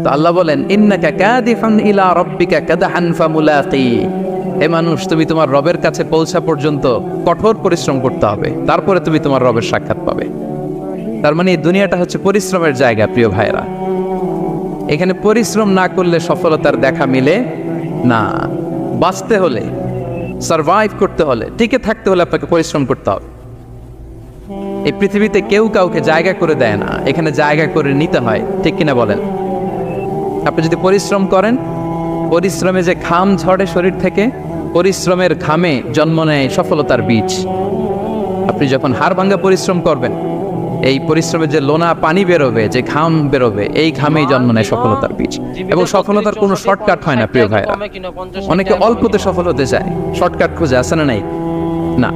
তো আল্লাহ বলেন ইন্নাকা কাদিফান ইলা রাব্বিকা কাদহান ফামুলাকি, হে মানুষ তুমি তোমার রবের কাছে পৌঁছা পর্যন্ত কঠোর পরিশ্রম করতে হবে, তারপরে তুমি তোমার রবের সাক্ষাৎ পাবে। তার মানে এই দুনিয়াটা হচ্ছে পরিশ্রমের জায়গা প্রিয় ভাইরা। এখানে পরিশ্রম না করলে সফলতার দেখা মিলে না। বাঁচতে হলে, সারভাইভ করতে হলে, টিকে থাকতে হলে আপনাকে পরিশ্রম করতে হবে। এই পৃথিবীতে কেউ কাউকে জায়গা করে দেয় না, এখানে জায়গা করে নিতে হয়, ঠিক কিনা বলেন? আপনি যদি পরিশ্রম করেন, পরিশ্রমে যে ঘাম ঝরে শরীর থেকে, পরিশ্রমের ঘামে জন্ম নেয় সফলতার বীজ। আপনি যখন হাড় ভাঙ্গা পরিশ্রম করবেন, এই পরিশ্রমে যে লোনা পানি বেরোবে, যে ঘাম বেরোবে, এই ঘামেই জন্ম নেয় সফলতার বীজ। এবং সফলতার কোনো শর্টকাট হয় না প্রিয় ভাইরা। অনেকে অল্পতে সফল হতে চায়, শর্টকাট খুঁজে, আছে না নাই? না,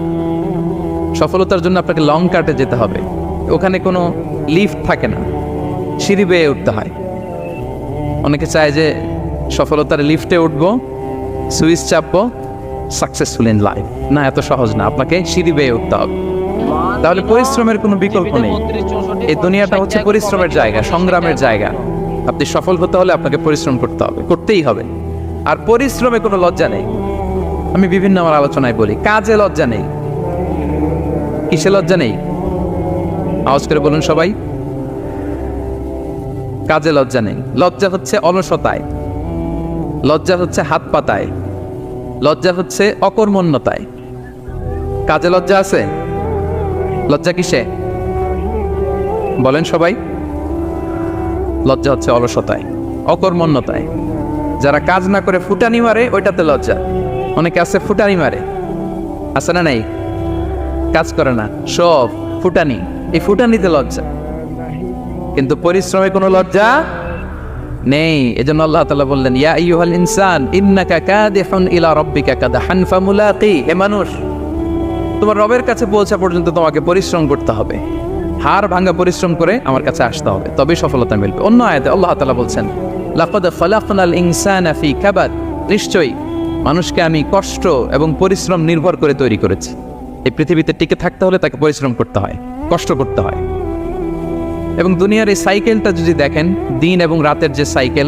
সফলতার জন্য আপনাকে লং কাটে যেতে হবে। ওখানে কোনো লিফট থাকে না, সিঁড়ি বেয়ে উঠতে হয়। অনেকে চায় যে সফলতার লিফটে উঠবো, সুইচ চাপবো, সাকসেসফুল ইন লাইফ। না, এত সহজ না, আপনাকে সিঁড়ি বেয়ে উঠতে হবে। তাহলে পরিশ্রমের কোনো বিকল্প নেই। এই দুনিয়াটা হচ্ছে পরিশ্রমের জায়গা, সংগ্রামের জায়গা। আপনি সফল হতে হলে আপনাকে পরিশ্রম করতে হবে, করতেই হবে। আর পরিশ্রমে কোনো লজ্জা নেই। আমি বিভিন্ন আমার আলোচনায় বলি, কাজে লজ্জা নেই। কিসে লজ্জা নেই? আওয়াজ করে বলুন সবাই। কাজে লজ্জা নেই। লজ্জা হচ্ছে অলসতায়, লজ্জা হচ্ছে হাত পাতায়, লজ্জা হচ্ছে অকর্মণ্যতায়। কাজে লজ্জা আছে? লজ্জা কিসে বলেন সবাই? লজ্জা হচ্ছে অলসতায়, অকর্মণ্যতায়। যারা কাজ না করে ফুটানি মারে, ওইটাতে লজ্জা। অনেকে আছে ফুটানি মারে, আছে না নাই? কাজ করে না, সব ফুটানি, এই ফুটানিতে লজ্জা। কিন্তু পরিশ্রমে কোনো লজ্জা নেই। এজন্য আল্লাহ তাআলা বললেন, ইয়া আইয়ুহাল ইনসান ইন্নাকা কাদিহুন ইলা রাব্বিকা কাদহান ফামুলাকি, হে মানুষ তোমার রবের কাছে পৌঁছা পর্যন্ত তোমাকে পরিশ্রম করতে হবে। হাড় ভাঙা পরিশ্রম করে আমার কাছে আসতে হবে, তবেই সফলতা মিলবে। অন্য আয়াতে আল্লাহ তাআলা বলছেন, লাকাদ খালাকনাল ইনসানা ফি কাবাদ, নিশ্চয়ই মানুষকে আমি কষ্ট এবং পরিশ্রম নির্ভর করে তৈরি করেছি। এই পৃথিবীতে টিকে থাকতে হলে তাকে পরিশ্রম করতে হয়, কষ্ট করতে হয়। এবং দুনিয়ার এই সাইকেলটা যদি দেখেন, দিন এবং রাতের যে সাইকেল,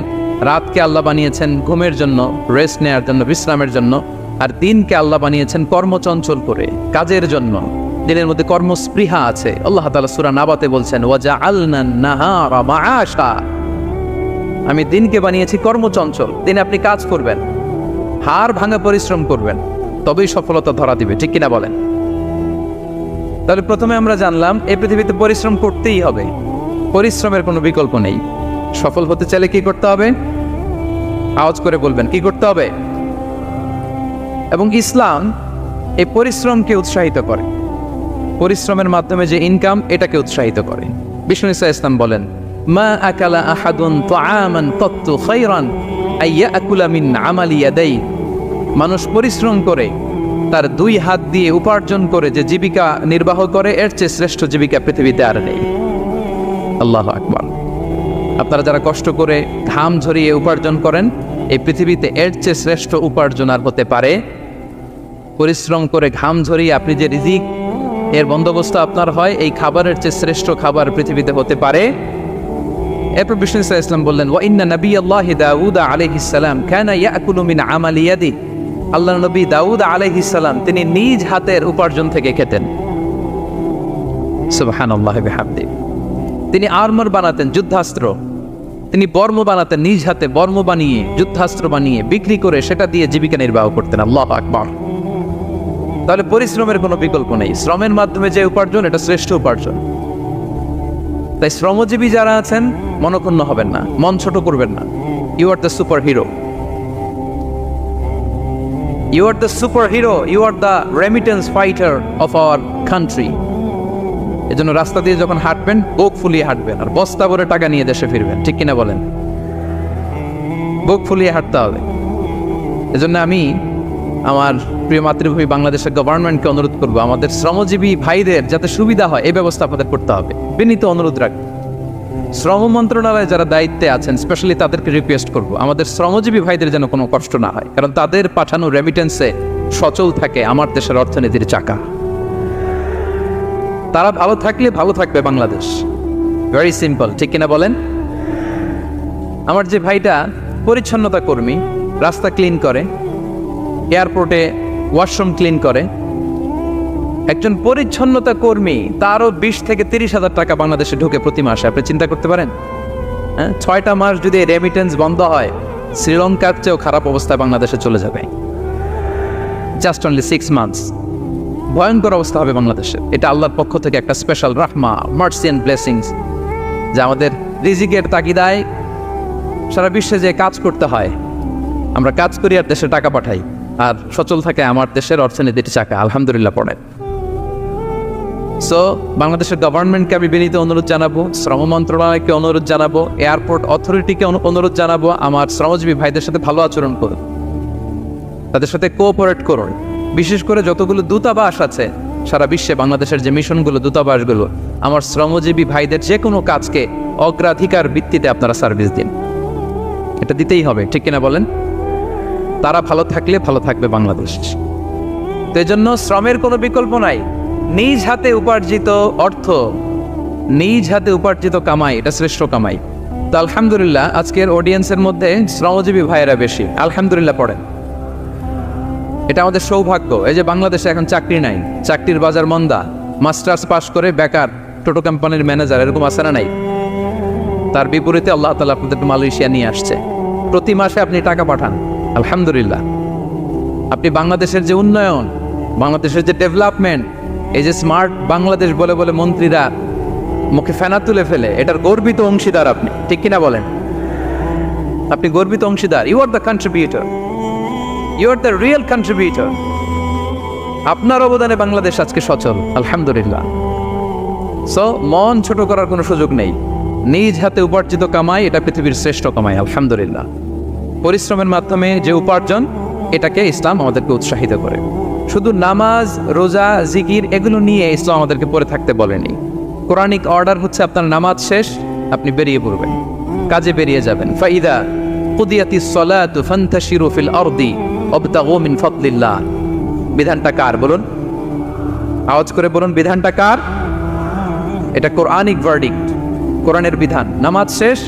রাতকে আল্লাহ বানিয়েছেন ঘুমের জন্য, রেস্ট নেওয়ার জন্য, বিশ্রামের জন্য, আর দিনকে আল্লাহ বানিয়েছেন কর্মচঞ্চল করে, কাজের জন্য। দিনের মধ্যে কর্মস্পৃহা আছে। আল্লাহ তাআলা সূরা নাবাতে বলছেন, ওয়াজআলনান নাহারা মাআশা, আমি দিনকে বানিয়েছি কর্মচঞ্চল। দিনে আপনি কাজ করবেন, হাড় ভাঙা পরিশ্রম করবেন, তবেই সফলতা ধরা দিবে, ঠিক কিনা বলেন? তাহলে প্রথমে আমরা জানলাম এই পৃথিবীতে পরিশ্রম করতেই হবে, পরিশ্রমের কোনো বিকল্প নেই। সফল হতে চাইলে কি করতে হবে? আওয়াজ করে বলবেন, কি করতে হবে? এবং ইসলাম এই পরিশ্রমকে উৎসাহিত করে, পরিশ্রমের মাধ্যমে যে ইনকাম, এটাকে উৎসাহিত করে। বিষ্ণু ঈসা ইসলাম বলেন, মা আকালা আহাদুন তাআমান কাত্তু খায়রান আইয়াকুলা মিন আমালি ইয়াদাই, মানুষ পরিশ্রম করে তার দুই হাত দিয়ে উপার্জন করে যে জীবিকা নির্বাহ করে, এর চেয়ে শ্রেষ্ঠ জীবিকা পৃথিবীতে আর নেই। আল্লাহু আকবার। আপনারা যারা কষ্ট করে ঘাম ঝরিয়ে উপার্জন করেন, এই পৃথিবীতে এর চেয়ে শ্রেষ্ঠ উপার্জন আর হতে পারে? পরিশ্রম করে ঘাম ঝরিয়ে আপনি যে রিজিক এর বন্দোবস্ত আপনার হয়, এই খাবারের চেয়ে শ্রেষ্ঠ খাবার পৃথিবীতে হতে পারে? এরপর বিষ্ণু ঈসা ইসলাম বললেন, ওয়া ইন্না নাবিয়াল্লাহি দাউদ আলাইহিস সালাম কানা ইয়াকুলু মিন আমালি ইয়াদি, আল্লাহর নবী দাউদ আলাইহিস সালাম তিনি নিজ হাতের উপার্জন থেকে খেতেন। সুবহানাল্লাহি বিহামদি। তিনি আর্মার বানাতেন, যুদ্ধাস্ত্র, তিনি বর্ম বানাতেন, নিজ হাতে বর্ম বানিয়ে, যুদ্ধাস্ত্র বানিয়ে বিক্রি করে সেটা দিয়ে জীবিকা নির্বাহ করতেন। আল্লাহু আকবার। তাহলে পরিশ্রমের কোনো বিকল্প নেই। শ্রমের মাধ্যমে যে উপার্জন, এটা শ্রেষ্ঠ উপার্জন। তাই শ্রমজীবী যারা আছেন, মনক্ষুণ্ণ হবেন না, মন ছোট করবেন না। You are the super hero, you are the super hero, you are the remittance fighter of our country. এজন্য রাস্তা দিয়ে যখন হাঁটবেন, বুক ফুলিয়ে হাঁটবেন, আর বস্তা ভরে টাকা নিয়ে দেশে ফিরবেন, ঠিক কিনা বলেন? বুক ফুলিয়ে হাঁটতে হবে। এজন্য আমি আমার প্রিয় মাতৃভূমি বাংলাদেশের গভর্নমেন্টকে অনুরোধ করবো, আমাদের শ্রমজীবী ভাইদের যাতে সুবিধা হয়, এই ব্যবস্থা আপনাদের করতে হবে। বিনীত অনুরোধ রাখবো। শ্রম মন্ত্রণালয়ে যারা দায়িত্বে আছেন, স্পেশালি তাদেরকে রিকোয়েস্ট করবো, আমাদের শ্রমজীবী ভাইদের যেন কোনো কষ্ট না হয়, কারণ তাদের পাঠানো রেমিটেন্সে সচল থাকে আমার দেশের অর্থনীতির চাকা। তারা ভালো থাকলে ভালো থাকবে বাংলাদেশ। ভেরি সিম্পল, ঠিক কিনা বলেন? আমার যে ভাইটা পরিচ্ছন্নতা কর্মী, রাস্তা ক্লিন করে, এয়ারপোর্টে ওয়াশরুম ক্লিন করে, একজন পরিচ্ছন্নতা কর্মী, তারও 20 থেকে 30,000 টাকা বাংলাদেশে ঢুকে প্রতি মাসে। আপনি চিন্তা করতে পারেন? হ্যাঁ, 6টা মাস যদি রেমিটেন্স বন্ধ হয়, শ্রীলঙ্কার চেয়েও খারাপ অবস্থায় বাংলাদেশে চলে যাবে। Just only 6 months. ভয়ঙ্কর অবস্থা হবে বাংলাদেশে। এটা আল্লাহর পক্ষ থেকে একটা স্পেশাল রাহমা, মার্সি অ্যান্ড ব্লেসিংস, যা আমাদের রিজিকের তাগিদায় সারা বিশ্বে যে কাজ করতে হয়, আমরা কাজ করি আর দেশে টাকা পাঠাই, আর সচল থাকে আমার দেশের অর্থনীতির চাকা। আলহামদুলিল্লাহ পড়ে। সো বাংলাদেশের গভর্নমেন্টকে আমি বিনীত অনুরোধ জানাবো, শ্রম মন্ত্রণালয়কে অনুরোধ জানাবো, এয়ারপোর্ট অথরিটিকে অনুরোধ জানাবো, আমার শ্রমজীবী ভাইদের সাথে ভালো আচরণ করুন, তাদের সাথে কোঅপারেট করুন। বিশেষ করে যতগুলো দূতাবাস আছে সারা বিশ্বে, বাংলাদেশের যে মিশনগুলো, দূতাবাসগুলো, আমার শ্রমজীবী ভাইদের যে কোনো কাজকে অগ্রাধিকার ভিত্তিতে আপনারা সার্ভিস দিন। এটা দিতেই হবে, ঠিক কিনা বলেন? তারা ভালো থাকলে ভালো থাকবে বাংলাদেশ। তো এই জন্য শ্রমের কোনো বিকল্প নাই। নিজ হাতে উপার্জিত অর্থ, নিজ হাতে উপার্জিত কামাই, এটা শ্রেষ্ঠ কামাই। তো আলহামদুলিল্লাহ আজকের অডিয়েন্সের মধ্যে শ্রমজীবী ভাইয়েরা বেশি, আলহামদুলিল্লাহ পড়েন। এটা আমাদের সৌভাগ্য। এই যে বাংলাদেশে এখন চাকরি নাই, চাকরির বাজার মন্দা, মাস্টার্স পাস করে বেকার টোটো কোম্পানির ম্যানেজার, এরকম আছে না নাই? তার বিপরীতে আল্লাহ তাআলা আপনাদেরকে মালয়েশিয়া নিয়ে আসছে। প্রতি মাসে আপনি টাকা পাঠান, আলহামদুলিল্লাহ। আপনি বাংলাদেশের যে উন্নয়ন, বাংলাদেশের যে ডেভেলপমেন্ট, এই যে স্মার্ট বাংলাদেশ বলে বলে মন্ত্রীরা মুখে ফেনা তুলে ফেলে, এটার গর্বিত অংশীদার আপনি, ঠিক কিনা বলেন? আপনি গর্বিত অংশীদার। You are the contributor, you are the real contributor. আপনার অবদানে বাংলাদেশ আজকে সচল, আলহামদুলিল্লাহ। সো মন ছোট করার কোনো সুযোগ নেই। নিজ হাতে উপার্জিত কামাই, এটা পৃথিবীর শ্রেষ্ঠ কামাই, আলহামদুলিল্লাহ। পরিশ্রমের মাধ্যমে যে উপার্জন, এটাকে ইসলাম আমাদেরকে উৎসাহিত করে। শুধু নামাজ, রোজা, জিকির এগুলো নিয়ে ইসলাম আমাদেরকে পড়ে থাকতে বলেনি। কোরআনিক অর্ডার হচ্ছে আপনার নামাজ শেষ, আপনি বেরিয়ে পড়বেন, কাজে বেরিয়ে যাবেন। ফাইদা কুদিয়াতিস সালাতু ফান্তাশিরু ফিল আরদি ওয়াবতাগু মিন ফাদলিল্লাহ। বিধানটা কার বলুন? আওয়াজ করে বলুন, বিধানটা কার? এটা কোরআনিক ভার্ডিক্ট, কোরআনের বিধান। নামাজ শেষ,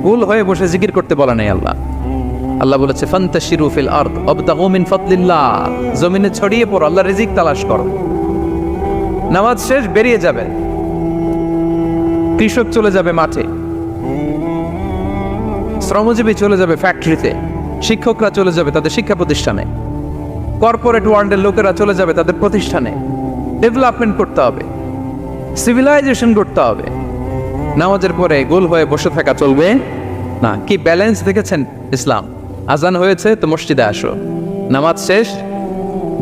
ভুল হয়ে বসে জিকির করতে বলা নেই আল্লাহ। আল্লাহ বলেছে ফান্তাশিরু ফিল আরদ ওয়াবতাগু মিন ফাদলিল্লাহ, জমিনে ছড়িয়ে পড়ো, আল্লাহর রিজিক তালাশ করো। নামাজ শেষ, বেরিয়ে যাবেন। কৃষক চলে যাবে মাঠে, শ্রমজীবী চলে যাবে ফ্যাক্টরিতে, শিক্ষকরা চলে যাবে তাদের শিক্ষা প্রতিষ্ঠানে, কর্পোরেট ওয়ার্ল্ডের লোকেরা চলে যাবে তাদের প্রতিষ্ঠানে। ডেভেলপমেন্ট করতে হবে, সিভিলাইজেশন করতে হবে। নামাজের পরে গোল হয়ে বসে থাকা চলবে না। কি ব্যালেন্স দেখেছেন ইসলাম? আজান হয়েছে তো মসজিদে আসো, নামাজ শেষ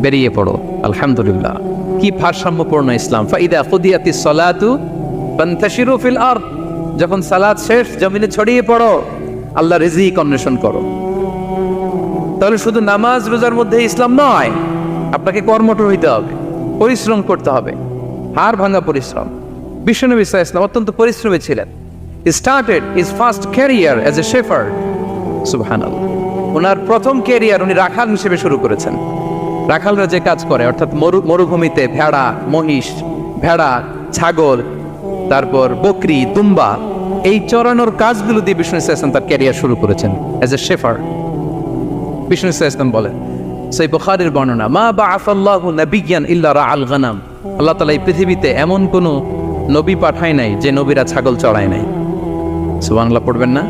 বেরিয়ে পড়ো, আলহামদুলিল্লাহ। কি ভারসাম্যপূর্ণ ইসলাম। ফাইদা কুদিয়াতিস সালাতু ফান্তাশিরু ফিল আরদ, যখন সালাত শেষ জমিনে ছড়িয়ে পড়ো, আল্লাহ রিজিক অন্বেষণ করো। তাহলে শুধু নামাজ রোজার মধ্যে ইসলাম নয়, আপনাকে কর্মঠ হইতে হবে, পরিশ্রম করতে হবে, হাড় ভাঙা পরিশ্রম। বিশ্বনবী সাল্লাল্লাহু আলাইহি ওয়াসাল্লাম অত্যন্ত পরিশ্রমী ছিলেন। He started his first career as a shepherd. সুবহানাল্লাহ। ওনার প্রথম ক্যারিয়ার উনি রাখাল হিসেবে শুরু করেছেন। রাখালরা যে কাজ করে, অর্থাৎ মরুভূমিতে ভেড়া, মহিষ, ভেড়া, ছাগল, তারপর বকরি, দুম্বা, এই চরানোর কাজগুলো দিয়ে বিষ্ণু ইসলাম তার ক্যারিয়ার শুরু করেছেন as a shepherd. Vishnu Islam বলেন, সেই বুখারীর বর্ণনা, মা বাআসাল্লাহু নাবিয়্যান ইল্লা রাআল গানাম। আল্লাহ তাআলা এই পৃথিবীতে এমন কোন নবী পাঠায় নাই যে নবীরা ছাগল চড়ায় নাই। সুবহানাল্লাহ পড়বেন না?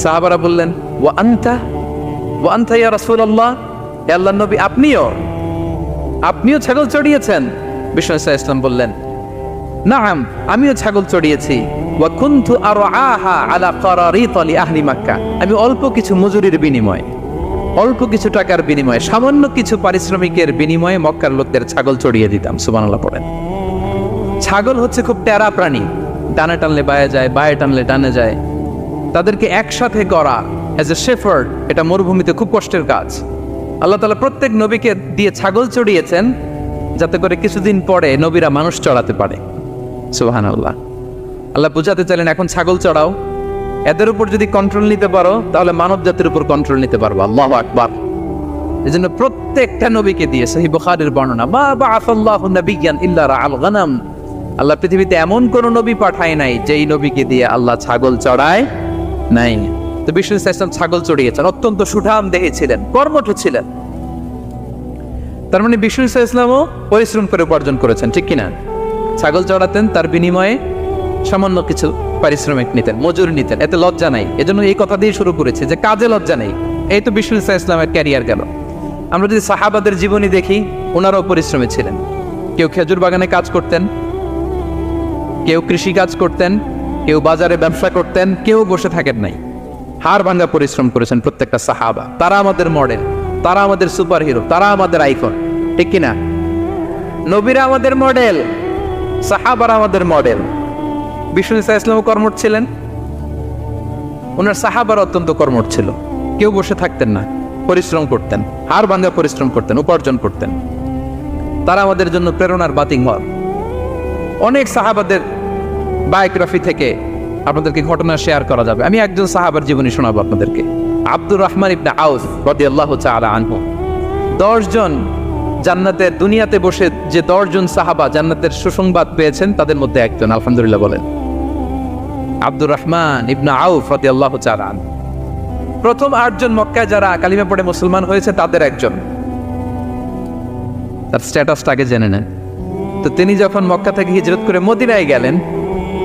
সাহাবারা বললেন, ওয়া আনতা ইয়া রাসূলুল্লাহ, হে আল্লাহর নবী আপনিও ছাগল চড়িয়েছেন? বিষ্ণু ইসলাম বললেন, নাআম, আমিও ছাগল চড়িয়েছি। ওয়া কুনতু আরআহা আলা কারারিত লি আহলি মক্কা, আমি অল্প কিছু মজুরির বিনিময়ে, অল্প কিছু টাকার বিনিময়ে, সামান্য কিছু পারিশ্রমিকের বিনিময়ে মক্কার লোকদের ছাগল চড়িয়ে দিতাম। সুবহানাল্লাহ পড়েন। ছাগল হচ্ছে খুব টেরা প্রাণী, ডানে টানলে বায়ে যায়, বায়ে টানলে ডানে যায়। তাদেরকে একসাথে করা অ্যাজ এ শেফার্ড, এটা মরুভূমিতে খুব কষ্টের কাজ। আল্লাহ তাআলা প্রত্যেক নবীকে দিয়ে ছাগল চড়িয়েছেন যাতে করে কিছুদিন পরে নবীরা মানুষ চড়াতে পারে। সুবহানাল্লাহ। আল্লাহ বুঝাতে চাইলেন, এখন ছাগল চড়াও, এদের উপর যদি কন্ট্রোল নিতে পারো তাহলে মানব জাতির উপর কন্ট্রোল নিতে পারবো। আল্লাহু আকবার। এজন্য প্রত্যেকটা নবীকে দিয়ে, সহিহ বুখারীর বর্ণনা, মা বাআসাল্লাহু নাবিয়্যান ইল্লা রাআল গানাম, আল্লাহ পৃথিবীতে এমন কোন নবী পাঠায় নাই যেই নবীকে দিয়ে আল্লাহ ছাগল চড়ায় নাই। তো বিষ্ণু ইসলাম ছাগল চড়িয়েছেন, অত্যন্ত সুঠাম দেহে ছিলেন, কর্মঠ ছিলেন। তার মানে বিষ্ণু ইসলামও পরিশ্রম করে উপার্জন করেছেন, ঠিক কিনা? ছাগল চড়াতেন, তার বিনিময়ে সামান্য কিছু পারিশ্রমিক নিতেন, মজুরি নিতেন, এতে লজ্জা নাই। এজন্য এই কথা দিয়ে শুরু করেছে যে কাজে লজ্জা নেই। এই তো বিষ্ণু ইসলামের ক্যারিয়ার গেল। আমরা যদি সাহাবাদের জীবনী দেখি, ওনারাও পরিশ্রমী ছিলেন। কেউ খেজুর বাগানে কাজ করতেন, কেউ কৃষি কাজ করতেন, কেউ বাজারে ব্যবসা করতেন, কেউ বসে থাকেন নাই। হাড় ভাঙা পরিশ্রম করেছেন প্রত্যেকটা সাহাবা। তারা আমাদের মডেল, তারা আমাদের সুপার হিরো, তারা আমাদের আইকন, ঠিক কিনা? নবীরা আমাদের মডেল, সাহাবারা আমাদের মডেল। বিষ্ণু ইসলামও কর্মঠ ছিলেন, ওনার সাহাবারা অত্যন্ত কর্মঠ ছিল। কেউ বসে থাকতেন না, পরিশ্রম করতেন, হাড় ভাঙা পরিশ্রম করতেন, উপার্জন করতেন। তারা আমাদের জন্য প্রেরণার বাতিঘর। অনেক সাহাবাদের বায়োগ্রাফি থেকে আপনাদেরকে ঘটনা শেয়ার করা যাবে। আমি একজন সাহাবার জীবনী শোনাবো আপনাদেরকে। আব্দুর রহমান ইবনে আউফ রাদিয়াল্লাহু তাআলা আনহু। 10 জন জান্নাতের, দুনিয়াতে বসে যে 10 জন সাহাবা জান্নাতের সুসংবাদ পেয়েছেন, তাদের মধ্যে একজন, আলহামদুলিল্লাহ বলেন। আব্দুর রহমান ইবনে আউফ রাদিয়াল্লাহু তাআলা আনহু প্রথম 8 জন মক্কায় যারা কালিমা পড়ে মুসলমান হয়েছে তাদের একজন। তার স্ট্যাটাসটা আগে জেনে নেন। তো তিনি যখন মক্কা থেকে হিজরত করে মদিনায় গেলেন,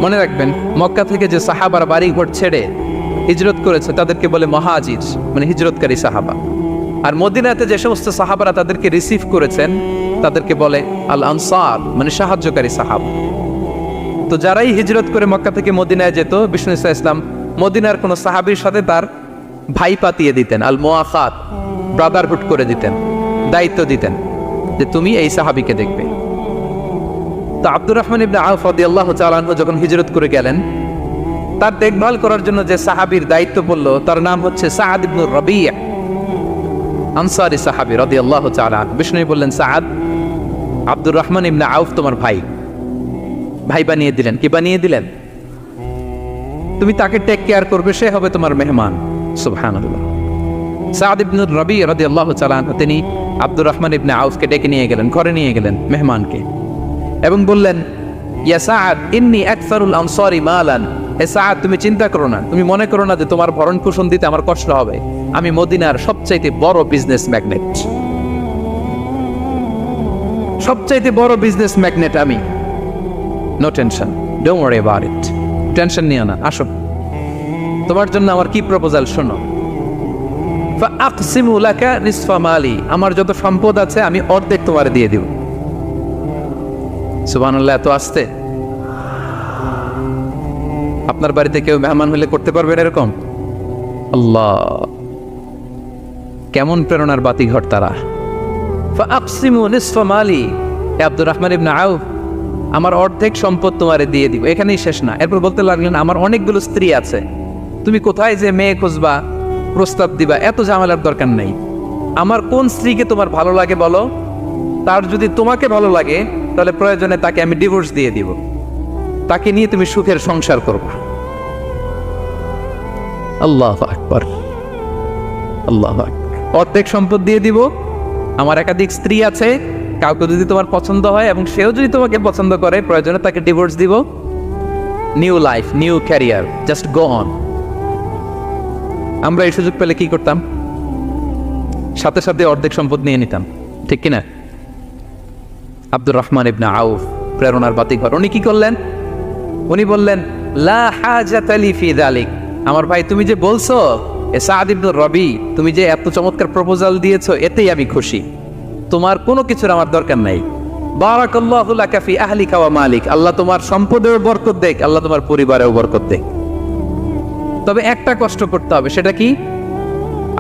মনে রাখবেন মক্কা থেকে যে সাহাবারা বাড়ি ঘর ছেড়ে হিজরত করেছে তাদেরকে বলে মহাজির, মানে হিজরতকারী সাহাবা। আর মদিনাতে যে সমস্ত সাহাবারা তাদেরকে রিসিভ করেছেন তাদেরকে বলে আল আনসার, মানে সাহায্যকারী সাহাবা। তো যারাই হিজরত করে মক্কা থেকে মদিনায় যেত, বিষ্ণু ইসলাম মদিনার কোনো সাহাবীর সাথে তার ভাই পাতিয়ে দিতেন, আল মুআখাত, ব্রাদারহুড করে দিতেন, দায়িত্ব দিতেন যে তুমি এই সাহাবীকে দেখবে। তো আব্দুর রহমান ইবনে আউফ রাদিয়াল্লাহু তাআলা আনহু যখন হিজরত করে গেলেন, তার দেখভাল করার জন্য যে সাহাবীর দায়িত্ব পড়ল তার নাম হচ্ছে সাআদ ইবনে রাবি', আনসারী সাহাবী রাদিয়াল্লাহু তাআলা। বিষ্ণু বললেন, সাআদ, আব্দুর রহমান ইবনে আউফ তোমার ভাই, ভাই বানিয়ে দিলেন। কি বানিয়ে দিলেন? তুমি তাকে টেক কেয়ার করবে, সে হবে তোমার মেহমান। সুবহানাল্লাহ। সাআদ ইবনে রাবি' রাদিয়াল্লাহু তাআলা তিনি আব্দুর রহমান ইবনে আউফকে ডেকে নিয়ে গেলেন, ঘরে নিয়ে গেলেন মেহমানকে, এবং বললেন, ইয়া সাআদ ইন্নী আকসারুল আনসারি মালান। হে সাআদ, তুমি চিন্তা করো না, তুমি মনে করো না যে তোমার ভরণ পোষণ দিতে আমার কষ্ট হবে। আমি মদিনার সবচাইতে বড় বিজনেস ম্যাগনেট, সবচাইতে বড় বিজনেস ম্যাগনেট আমি। No tension, don't worry about it. Tension নিও না, আসো, তোমার জন্য আমার কি প্রপোজাল শোনো। ফাআকসিমু লাকা নিসফা মালি, আমার যত সম্পদ আছে আমি অর্ধেক তোমারে দিয়ে দিব। সুবহানাল্লাহ, এত আসতে। আপনার বাড়িতে কেউ মেহমান হলে করতে পারবেন এরকম? আল্লাহ, কেমন প্রেরণার বাতিঘর তারা। ফাআকসিমু নিসফা মালি, আব্দুর রহমান ইবনে আউফ, আমার অর্ধেক সম্পদ তোমারে দিয়ে দিব। এখানেই শেষ না, এরপর বলতে লাগলেন, আমার অনেকগুলো স্ত্রী আছে, তুমি কোথায় যে মেয়ে খুঁজবা, প্রস্তাব দিবা, এত ঝামেলার দরকার নেই। আমার কোন স্ত্রীকে তোমার ভালো লাগে বলো, তার যদি তোমাকে ভালো লাগে তাহলে প্রয়োজনে তাকে আমি ডিভোর্স দিয়ে দিব, তাকে নিয়ে তুমি সুখের সংসার করবা। আল্লাহু আকবার, আল্লাহু আকবার। অর্ধেক সম্পদ দিয়ে দিব, আমার একাধিক স্ত্রী আছে, কাউকে যদি তোমার পছন্দ হয় এবং সেও যদি তোমাকে পছন্দ করে, প্রয়োজনে তাকে ডিভোর্স দিব। New life, new career, just go on. আমরা এই সুযোগ পেলে কি করতাম? সাথে সাথে অর্ধেক সম্পদ নিয়ে নিতাম, ঠিক কিনা? আব্দুর রহমান ইবনে আউফ প্রেরণার বাতিঘর। উনি কি করলেন? উনি বললেন, লা হাজাতা লি ফি যালিক। আমার ভাই, তুমি যে বলছো এ সাআদ ইবনে রাবি, তুমি যে এত চমৎকার প্রপোজাল দিয়েছো, এতেই আমি খুশি। তোমার কোনো কিছুর আমার দরকার নাই। বারাকাল্লাহু লাকা ফি আহলিকা ওয়া মালিক, আল্লাহ তোমার সম্পদেও বরকত দেখ, আল্লাহ তোমার পরিবারেও বরকত দেখ। তবে একটা কষ্ট করতে হবে, সেটা কি?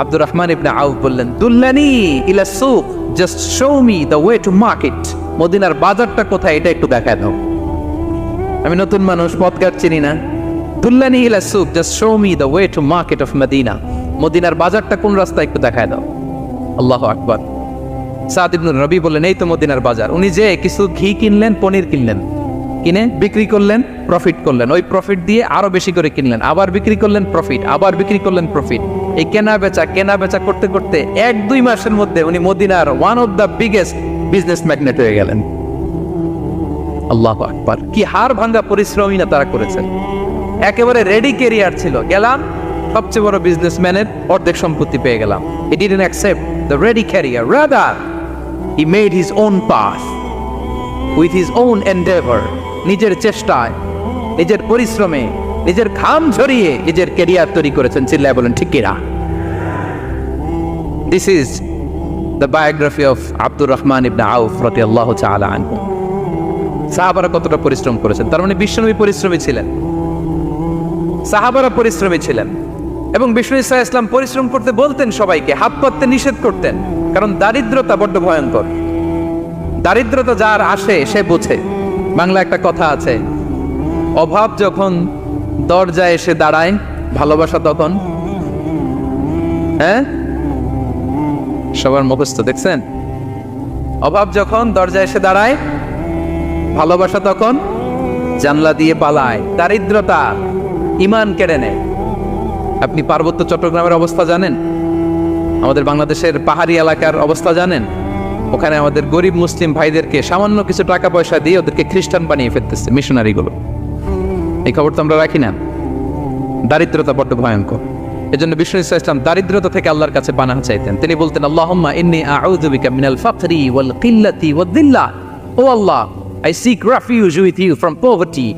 আব্দুর রহমান ইবনে আউফ বললেন, দুল্লানি ইলা সুক, just show me the way to market. মদিনার বাজারটা কোথায় এটা একটু দেখায় দাও। আমি নতুন মানুষ, পথঘাট চিনি না। দুল্লানি ইলা সুক, just show me the way to market of Medina. মদিনার বাজারটা কোন রাস্তা একটু দেখায় দাও। আল্লাহু আকবার। সাআদ ইবনে রাবি বললেন, এই তো মদিনার বাজার। উনি যে কিছু ঘি কিনলেন, পনির কিনলেন, কিনে বিক্রি করলেন, প্রফিট করলেন। ওই প্রফিট দিয়ে আরো বেশি করে কিনলেন, আবার বিক্রি করলেন, প্রফিট, আবার বিক্রি করলেন, প্রফিট। এই কেনা বেচা করতে করতে 1-2 মাসের মধ্যে উনি মদিনার one of the biggest business magnate হয়ে গেলেন। আল্লাহু আকবার। কি হাড় ভাঙা পরিশ্রমই না তারা করেছেন। একেবারে রেডি ক্যারিয়ার ছিল। গেলাম, সবচেয়ে বড় বিজনেসম্যানের অর্ধেক সম্পত্তি পেয়ে গেলাম। He didn't accept the ready career. Rather, he made his own path with his own endeavor. নিজের চেষ্টায়, নিজের পরিশ্রমে, নিজের ঘাম ঝরিয়ে নিজের ক্যারিয়ার তৈরি করেছেন। চিল্লায় বলেন ঠিক কিনা? This is the biography of Abdul Rahman ibn Auf radiyallahu ta'ala anhu. সাহাবারা কতটা পরিশ্রম করেছেন, তার মানে বিশ্বনবী পরিশ্রমী ছিলেন, সাহাবারা পরিশ্রমী ছিলেন। এবং বিষ্ণু ইসা ইসলাম পরিশ্রম করতে বলতেন সবাইকে, হাত পাততে নিষেধ করতেন, কারণ দারিদ্রতা বড্ড ভয়ঙ্কর। দারিদ্রতা যার আসে সে বোঝে। বাংলা একটা কথা আছে, অভাব যখন দরজায় এসে দাঁড়ায়, ভালোবাসা তখন। হ্যাঁ, সবার মুখস্থ দেখছেন? অভাব যখন দরজায় এসে দাঁড়ায়, ভালোবাসা তখন জানলা দিয়ে পালায়। দারিদ্রতা ঈমান কেড়ে নেয়। আপনি পার্বত্য চট্টগ্রামের অবস্থা জানেন? আমাদের বাংলাদেশের পাহাড়ি এলাকার অবস্থা জানেন? ওখানে আমাদের গরিব মুসলিম ভাইদেরকে সামান্য কিছু টাকা পয়সা দিয়ে ওদেরকে খ্রিস্টান বানিয়ে ফেলতেছে মিশনারিগুলো। এই খবর তো আমরা রাখি না। দারিদ্রতা বড্ড ভয়ঙ্কর। এজন্য বিষ্ণু ইসলাম দারিদ্রতা থেকে আল্লাহর কাছে পানাহ চাইতেন। তিনি বলতেন, আল্লাহুম্মা ইন্নী আউযু বিকা মিনাল ফাকরি ওয়াল কিল্লাতি ওয়াদ-দিল্লা। ও আল্লাহ, I seek refuge with you from poverty,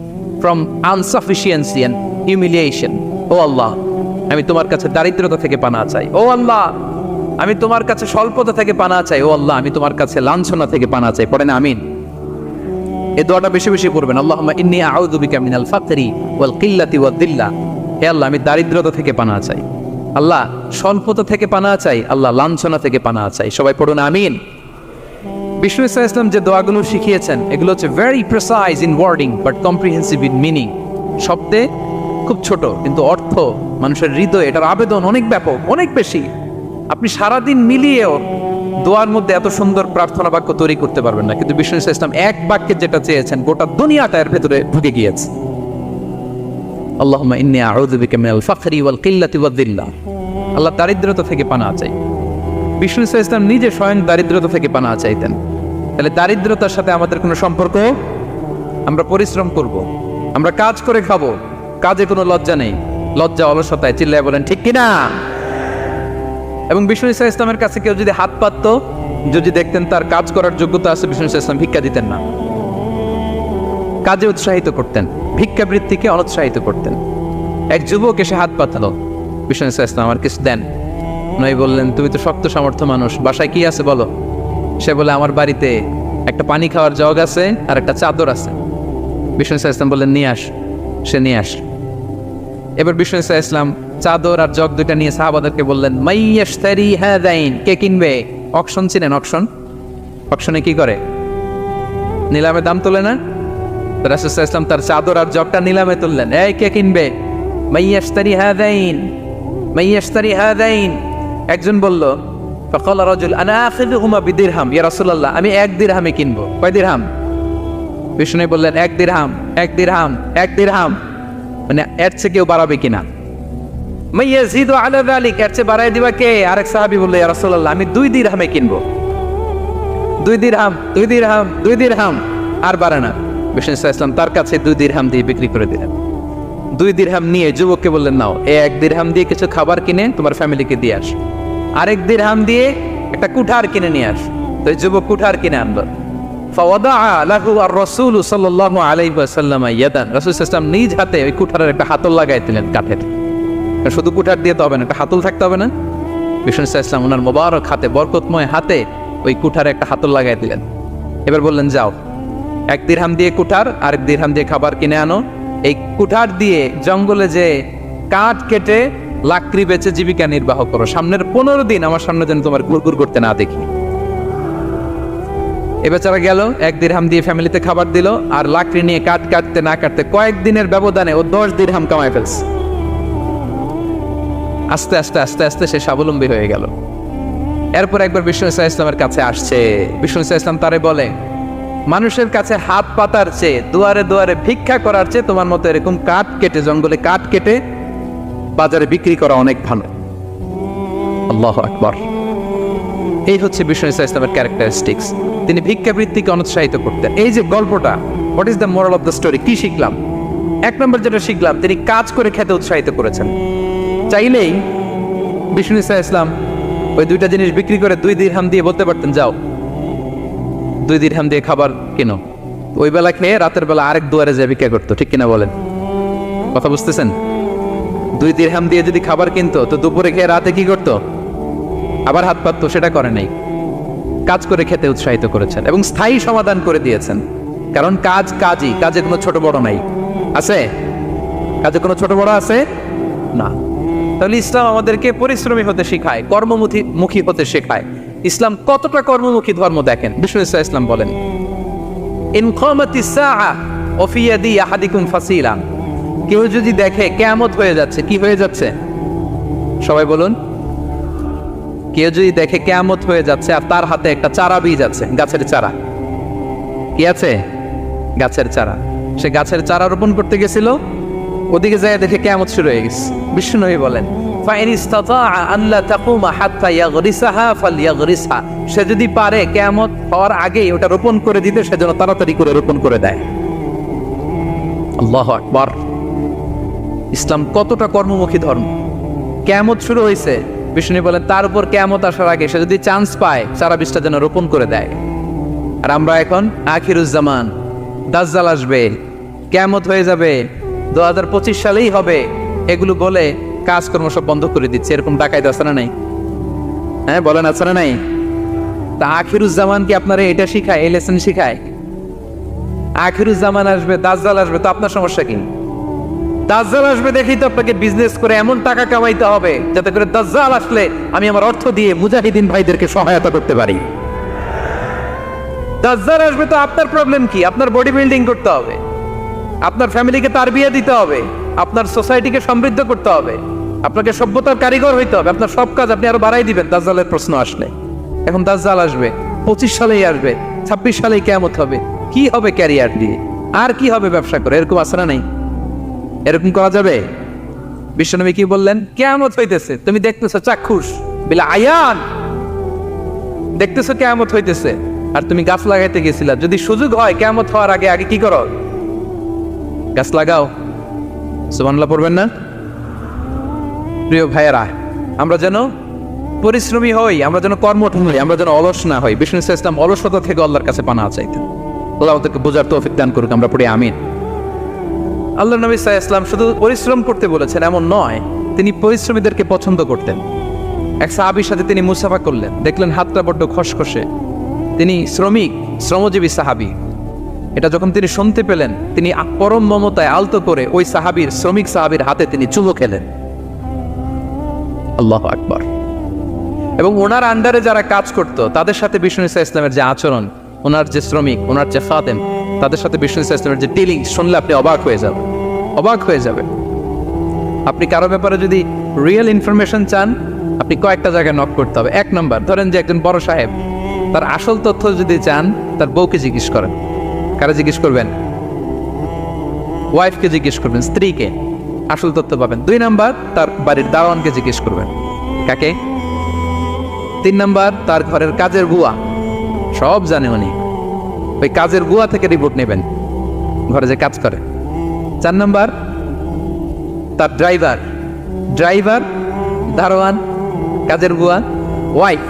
from insufficiency and humiliation. ও আল্লাহ, আমি তোমার কাছে দারিদ্রতা থেকে পানাহ চাই। ও আল্লাহ, আমি তোমার কাছে স্বল্পতা থেকে পানাহ চাই। ও আল্লাহ, আমি তোমার কাছে লাঞ্ছনা থেকে পানাহ চাই। পড়েন আমিন। এই দোয়াটা বেশি বেশি পড়বেন। আল্লাহুম্মা ইন্নী আউযু বিকা মিনাল ফাকরি ওয়াল কিল্লাতি ওয়াদ-দিল্লা। হে আল্লাহ, আমি দারিদ্রতা থেকে পানাহ চাই। আল্লাহ, স্বল্পতা থেকে পানাহ চাই। আল্লাহ, লাঞ্ছনা থেকে পানাহ চাই। সবাই পড়ুন আমিন। বিষ্ণু ইসলাম যে দোয়াগুলো শিখিয়েছেন এগুলো হচ্ছে very precise in wording but comprehensive in meaning. শব্দে খুব ছোট, কিন্তু অর্থ মানুষের হৃদয়ে এটার আবেদন অনেক ব্যাপক, অনেক বেশি। আপনি সারাদিন মিলিয়েও দোয়ার মধ্যে এত সুন্দর প্রার্থনা বাক্য তৈরি করতে পারবেন না, কিন্তু বিষ্ণু ইসলাম এক বাক্যে যেটা চেয়েছেন গোটা দুনিয়াটা এর ভেতরে ঢুকে গিয়েছে। আল্লাহুম্মা ইন্নী আউযু বিকা মিনাল ফাকরি ওয়াল কিল্লাতি ওয়াদ-দিল্লা। আল্লাহ, দারিদ্রতা থেকে পানাহ চাই। বিষ্ণু ইসলাম নিজে স্বয়ং দারিদ্রতা থেকে পানাহ চাইতেন। তাহলে দারিদ্রতার সাথে আমাদের কোনো সম্পর্ক? আমরা পরিশ্রম করব, আমরা কাজ করে খাবো, কাজে কোনো লজ্জা নেই। লজ্জা অলসতায়। চিল্লায় বলেন ঠিক কিনা? এবং বিষ্ণু ইসলামের কাছে কেউ যদি হাত পাততো, যদি দেখতেন তার কাজ করার যোগ্যতা আছে, বিষ্ণু ইসলাম ভিক্ষা দিতেন না, কাজে উৎসাহিত করতেন, ভিক্ষাবৃত্তিকে অনুৎসাহিত করতেন। এক যুবক এসে হাত পাতালো, বিষ্ণু ইসলাম আমার কিছু দেন। নয় বললেন, তুমি তো শক্ত সামর্থ্য মানুষ, বাসায় কি আছে বলো? সে বলে, আমার বাড়িতে একটা পানি খাওয়ার জগ আছে আর একটা চাদর আছে। বিষ্ণু ইসলাম বললেন, নিয়ে আস। সে নিয়ে আস। এবার বিষ্ণু ইসলাম চাদর আর জগ দুইটা নিয়ে সাহাবাদেরকে বললেন, মাইয়াশতারি হাযাইন, কে কিনবে? অকশন চিনেন? অকশন, অকশনে কি করে? নিলামে দাম তোলে না? রাসূল সাল্লাল্লাহু আলাইহি ওয়াসাল্লাম তার চাদর আর জগটা নিলামে তুললেন। এই কে কিনবে? মাইয়াশতারি হাযাইন, মাইয়াশতারি হাযাইন। একজন বলল, ফাকাল রাজুল আনা আখিযুহুমা বিদিরহাম, ইয়া রাসূলুল্লাহ, আমি 1 দিরহামে কিনবো। কয় দিরহাম? বিষ্ণু বললেন, 1 দিরহাম, 1 দিরহাম, 1 দিরহাম। মানে এর চেয়ে কেউ বাড়াবে কিনা? মাইয়াজিদু আলা যালিক, এর চেয়ে বাড়ায় দিবা কে? আরেক সাহাবী বলল, ইয়া রাসূলুল্লাহ, আমি 2 দিরহামে কিনবো। 2 দিরহাম, 2 দিরহাম, 2 দিরহাম, আর বাড়ে না। বিষ্ণু ইসলাম তার কাছে 2 দিরহাম দিয়ে বিক্রি করে দিলেন। 2 দিরহাম নিয়ে যুবককে বললেন, নাও, এই 1 দিরহাম দিয়ে কিছু খাবার কিনে তোমার ফ্যামিলিকে দিয়ে আস। আরেক দিরহাম দিয়ে একটা কুঠার কিনে নিয়ে আস। তো যুবক কুঠার কিনে আনলো। ফাওয়াদাআ লাহু আর-রাসূল সাল্লাল্লাহু আলাইহি ওয়াসাল্লাম ইয়াদান, রাসূল সাল্লাল্লাহু আলাইহি ওয়াসাল্লাম নিজ হাতে ওই কুঠারের একটা হাতল লাগাই দিলেন কাঠের। শুধু কুঠার দিয়ে তো হবে না, একটা হাতল থাকতে হবে না? বিষ্ণু সাল্লাল্লাহু আলাইহি ওয়াসাল্লাম ওনার মোবারক হাতে, বরকতময় হাতে ওই কুঠারে একটা হাতল লাগাই দিলেন। এবার বললেন, যাও, 1 দিরহাম দিয়ে কুঠার, আরেক দিরহাম দিয়ে খাবার কিনে আনো। এই কুঠার দিয়ে জঙ্গলে যে কাঠ কেটে লাকড়ি বেচে জীবিকা নির্বাহ করো। সামনের 15 দিন আমার সামনে যেন তোমার গুড়গুড় করতে না দেখি। এ বেচারা গেল, 1 দিরহাম দিয়ে ফ্যামিলিতে খাবার দিল, আর লাকড়ি নিয়ে কাঠ কাটতে না কাটতে কয়েকদিনের ব্যবধানে ও 10 দিরহাম কামাই ফেলছে। আস্তে আস্তে আস্তে আস্তে সে স্বাবলম্বী হয়ে গেল। এরপর একবার বিষ্ণু ইসলামের কাছে আসছে। বিষ্ণু ইসলাম তারে বলে, মানুষের কাছে হাত পাতার চেয়ে, দুয়ারে দুয়ারে ভিক্ষা করার চেয়ে তোমার মতো এরকম কাঠ কেটে, জঙ্গলে কাঠ কেটে বাজারে বিক্রি করা অনেক ভালো। আল্লাহু আকবার। এই হচ্ছে বিষ্ণু ইসলামের ক্যারেক্টারিস্টিক্স। তিনি ভিক্ষাবৃত্তিকে অনুৎসাহিত করতেন। এই যে গল্পটা, what is the moral of the story? কি শিখলাম? 1 নম্বর যেটা শিখলাম, তিনি কাজ করে খেতে উৎসাহিত করেছেন। চাইলেই বিষ্ণু ইসলাম ওই দুইটা জিনিস বিক্রি করে 2 দিরহাম দিয়ে বলতে পারতেন, যাও 2 দিরহাম দিয়ে খাবার কেনো। ওই বেলা খেয়ে রাতের বেলা আরেক দুয়ারে যে ভিক্ষা করতো, ঠিক কিনা বলেন? কথা বুঝতেছেন? 2 দিরহাম দিয়ে যদি খাবার কিনতো তো দুপুরে খেয়ে রাতে কি করতো? আবার হাত পাততো। সেটা করে নাই, কাজ করে খেতে উৎসাহিত করেছেন এবং স্থায়ী সমাধান করে দিয়েছেন। কারণ কাজই, কাজে কোনো ছোট বড় নাই। আছে? কাজে কোনো ছোট বড় আছে না। তাহলে ইসলাম আমাদেরকে পরিশ্রমী হতে শেখায়, কর্মমুখী হতে শেখায়। ইসলাম কতটা কর্মমুখী ধর্ম দেখেন। বিষ্ণু ইসলাম বলেন, ইন কামাতিস সাআ ওয়া ফি ইয়াদি আহাদিকুম ফাসিলা। কেউ যদি দেখে কিয়ামত হয়ে যাচ্ছে, কি হয়ে যাচ্ছে? সবাই বলুন। কেউ যদি দেখে কিয়ামত হয়ে যাচ্ছে আর তার হাতে একটা চারা বীজ আছে, গাছের চারা। কি আছে? গাছের চারা। সে গাছের চারা রোপণ করতে গেছিল, ওদিকে যায় দেখে কিয়ামত শুরু হয়ে গেছে। বিষ্ণু বলেন, ফাইন ইসতাতাআ আন লা তাকুমা হাত্তা ইয়াগরিসাহা ফালইয়াগরিসহা। সে যদি পারে কিয়ামত হওয়ার আগেই ওটা রোপণ করে দিতে, সেজন্য তাড়াতাড়ি করে রোপণ করে দেয়। আল্লাহু আকবার। ইসলাম কতটা কর্মমুখী ধর্ম। কিয়ামত শুরু হয়েছে, বিষ্ণু বলেন তার উপর কিয়ামত আসার আগে সে যদি চান্স পায় চারা বীজটা যেন রোপণ করে দেয়। আর আমরা এখন আখিরুজ্জামান, দাজ্জাল আসবে, কিয়ামত হয়ে যাবে, 2025 সালেই হবে, এগুলো বলে কাজকর্ম সব বন্ধ করে দিচ্ছে। এরকম ডাকাইতে আছে না নাই? হ্যাঁ বলেন, আছে না নাই? তা আখিরুজ্জামান কি আপনারা এটা শিখায়, এই লেসন শিখায়? আখিরুজ্জামান আসবে, দাজ্জাল আসবে, তো আপনার সমস্যা কি? দাজ্জাল আসবে দেখেই তো আপনাকে বিজনেস করে এমন টাকা কামাইতে হবে যাতে করে দাজ্জাল আসলে আমি আমার অর্থ দিয়ে মুজাহিদিন ভাইদেরকে সহায়তা করতে পারি। দাজ্জাল আসবে তো আপনার প্রবলেম কি? আপনার বডি বিল্ডিং করতে হবে, আপনার ফ্যামিলিকে তারবিয়া দিতে হবে, আপনার সোসাইটিকে সমৃদ্ধ করতে হবে, আপনাকে সভ্যতার কারিগর হইতে হবে। আপনার সব কাজ আপনি আরো বাড়াই দিবেন দাজ্জালের প্রশ্ন আসলে। এখন দাজ্জাল আসবে, 25 সালেই আসবে, 26 সালেই কিয়ামত হবে। কি হবে ক্যারিয়ার দিয়ে? আর কি হবে ব্যবসা করে? এরকম আছে না নাই? এরকম করা যাবে? বিশ্বনবী কি বললেন? কিয়ামত হইতেছে, তুমি দেখতেছো চাক্ষুষ বিলা আয়ান, দেখতেছো কিয়ামত হইতেছে, আর তুমি গাছ লাগাইতে গেছিলা। যদি সুযোগ হয় কিয়ামত হওয়ার আগে আগে কি করো? গাছ লাগাও। সুবহানাল্লাহ পড়বেন না? প্রিয় ভাইয়েরা, আমরা যেন পরিশ্রমী হই, আমরা যেন কর্মঠ হই, আমরা যেন অলস না হই। বিষ্ণু ইসলাম অলসতা থেকে আল্লাহর কাছে পানাহ চাইতেন। আল্লাহ আমাদেরকে বোঝার তৌফিক দান করুক। আমরা পড়ি আমিন। আল্লাহ নবী সাল্লাল্লাহু আলাইহি ওয়াসাল্লাম শুধু পরিশ্রম করতে বলেছেন এমন নয়, তিনি পরিশ্রমীদেরকে পছন্দ করতেন। এক সাহাবীর সাথে তিনি মুসাফা করলেন, দেখলেন হাতটা বড্ড খসখসে, তিনি শ্রমজীবী সাহাবী। এটা যখন তিনি শুনতে পেলেন, তিনি পরম মমতায় আলতো করে ওই শ্রমিক সাহাবীর হাতে তিনি চুমু খেলেন। আল্লাহু আকবার। এবং ওনার আন্ডারে যারা কাজ করত তাদের সাথে বিষ্ণু ইসলামের যে আচরণ, ওনার যে শ্রমিক, ওনার যে খাদেম, তাদের সাথে বিষ্ণু ইসলামের যে ডিলিং শুনলে আপনি অবাক হয়ে যাবেন। আপনি কারো ব্যাপারে যদি রিয়েল ইনফরমেশন চান, আপনি কয়েকটা জায়গায় নক করতে হবে। 1 নম্বর, ধরেন যে একজন বড় সাহেব, তার আসল তথ্য যদি চান তার বউকে জিজ্ঞেস করেন। কারা জিজ্ঞেস করবেন? ওয়াইফকে জিজ্ঞেস করবেন, স্ত্রীকে, আসল তথ্য পাবেন। 2 নম্বর, তার বাড়ির দারোয়ানকে জিজ্ঞেস করবেন। কাকে? 3 নম্বর, তার ঘরের কাজের বুয়া, সব জানে উনি, ওই কাজের বুয়া থেকে রিপোর্ট নেবেন, ঘরে যে কাজ করে। 4 নম্বর, তার ড্রাইভার, দারোয়ান, কাজের বুয়া, ওয়াইফ,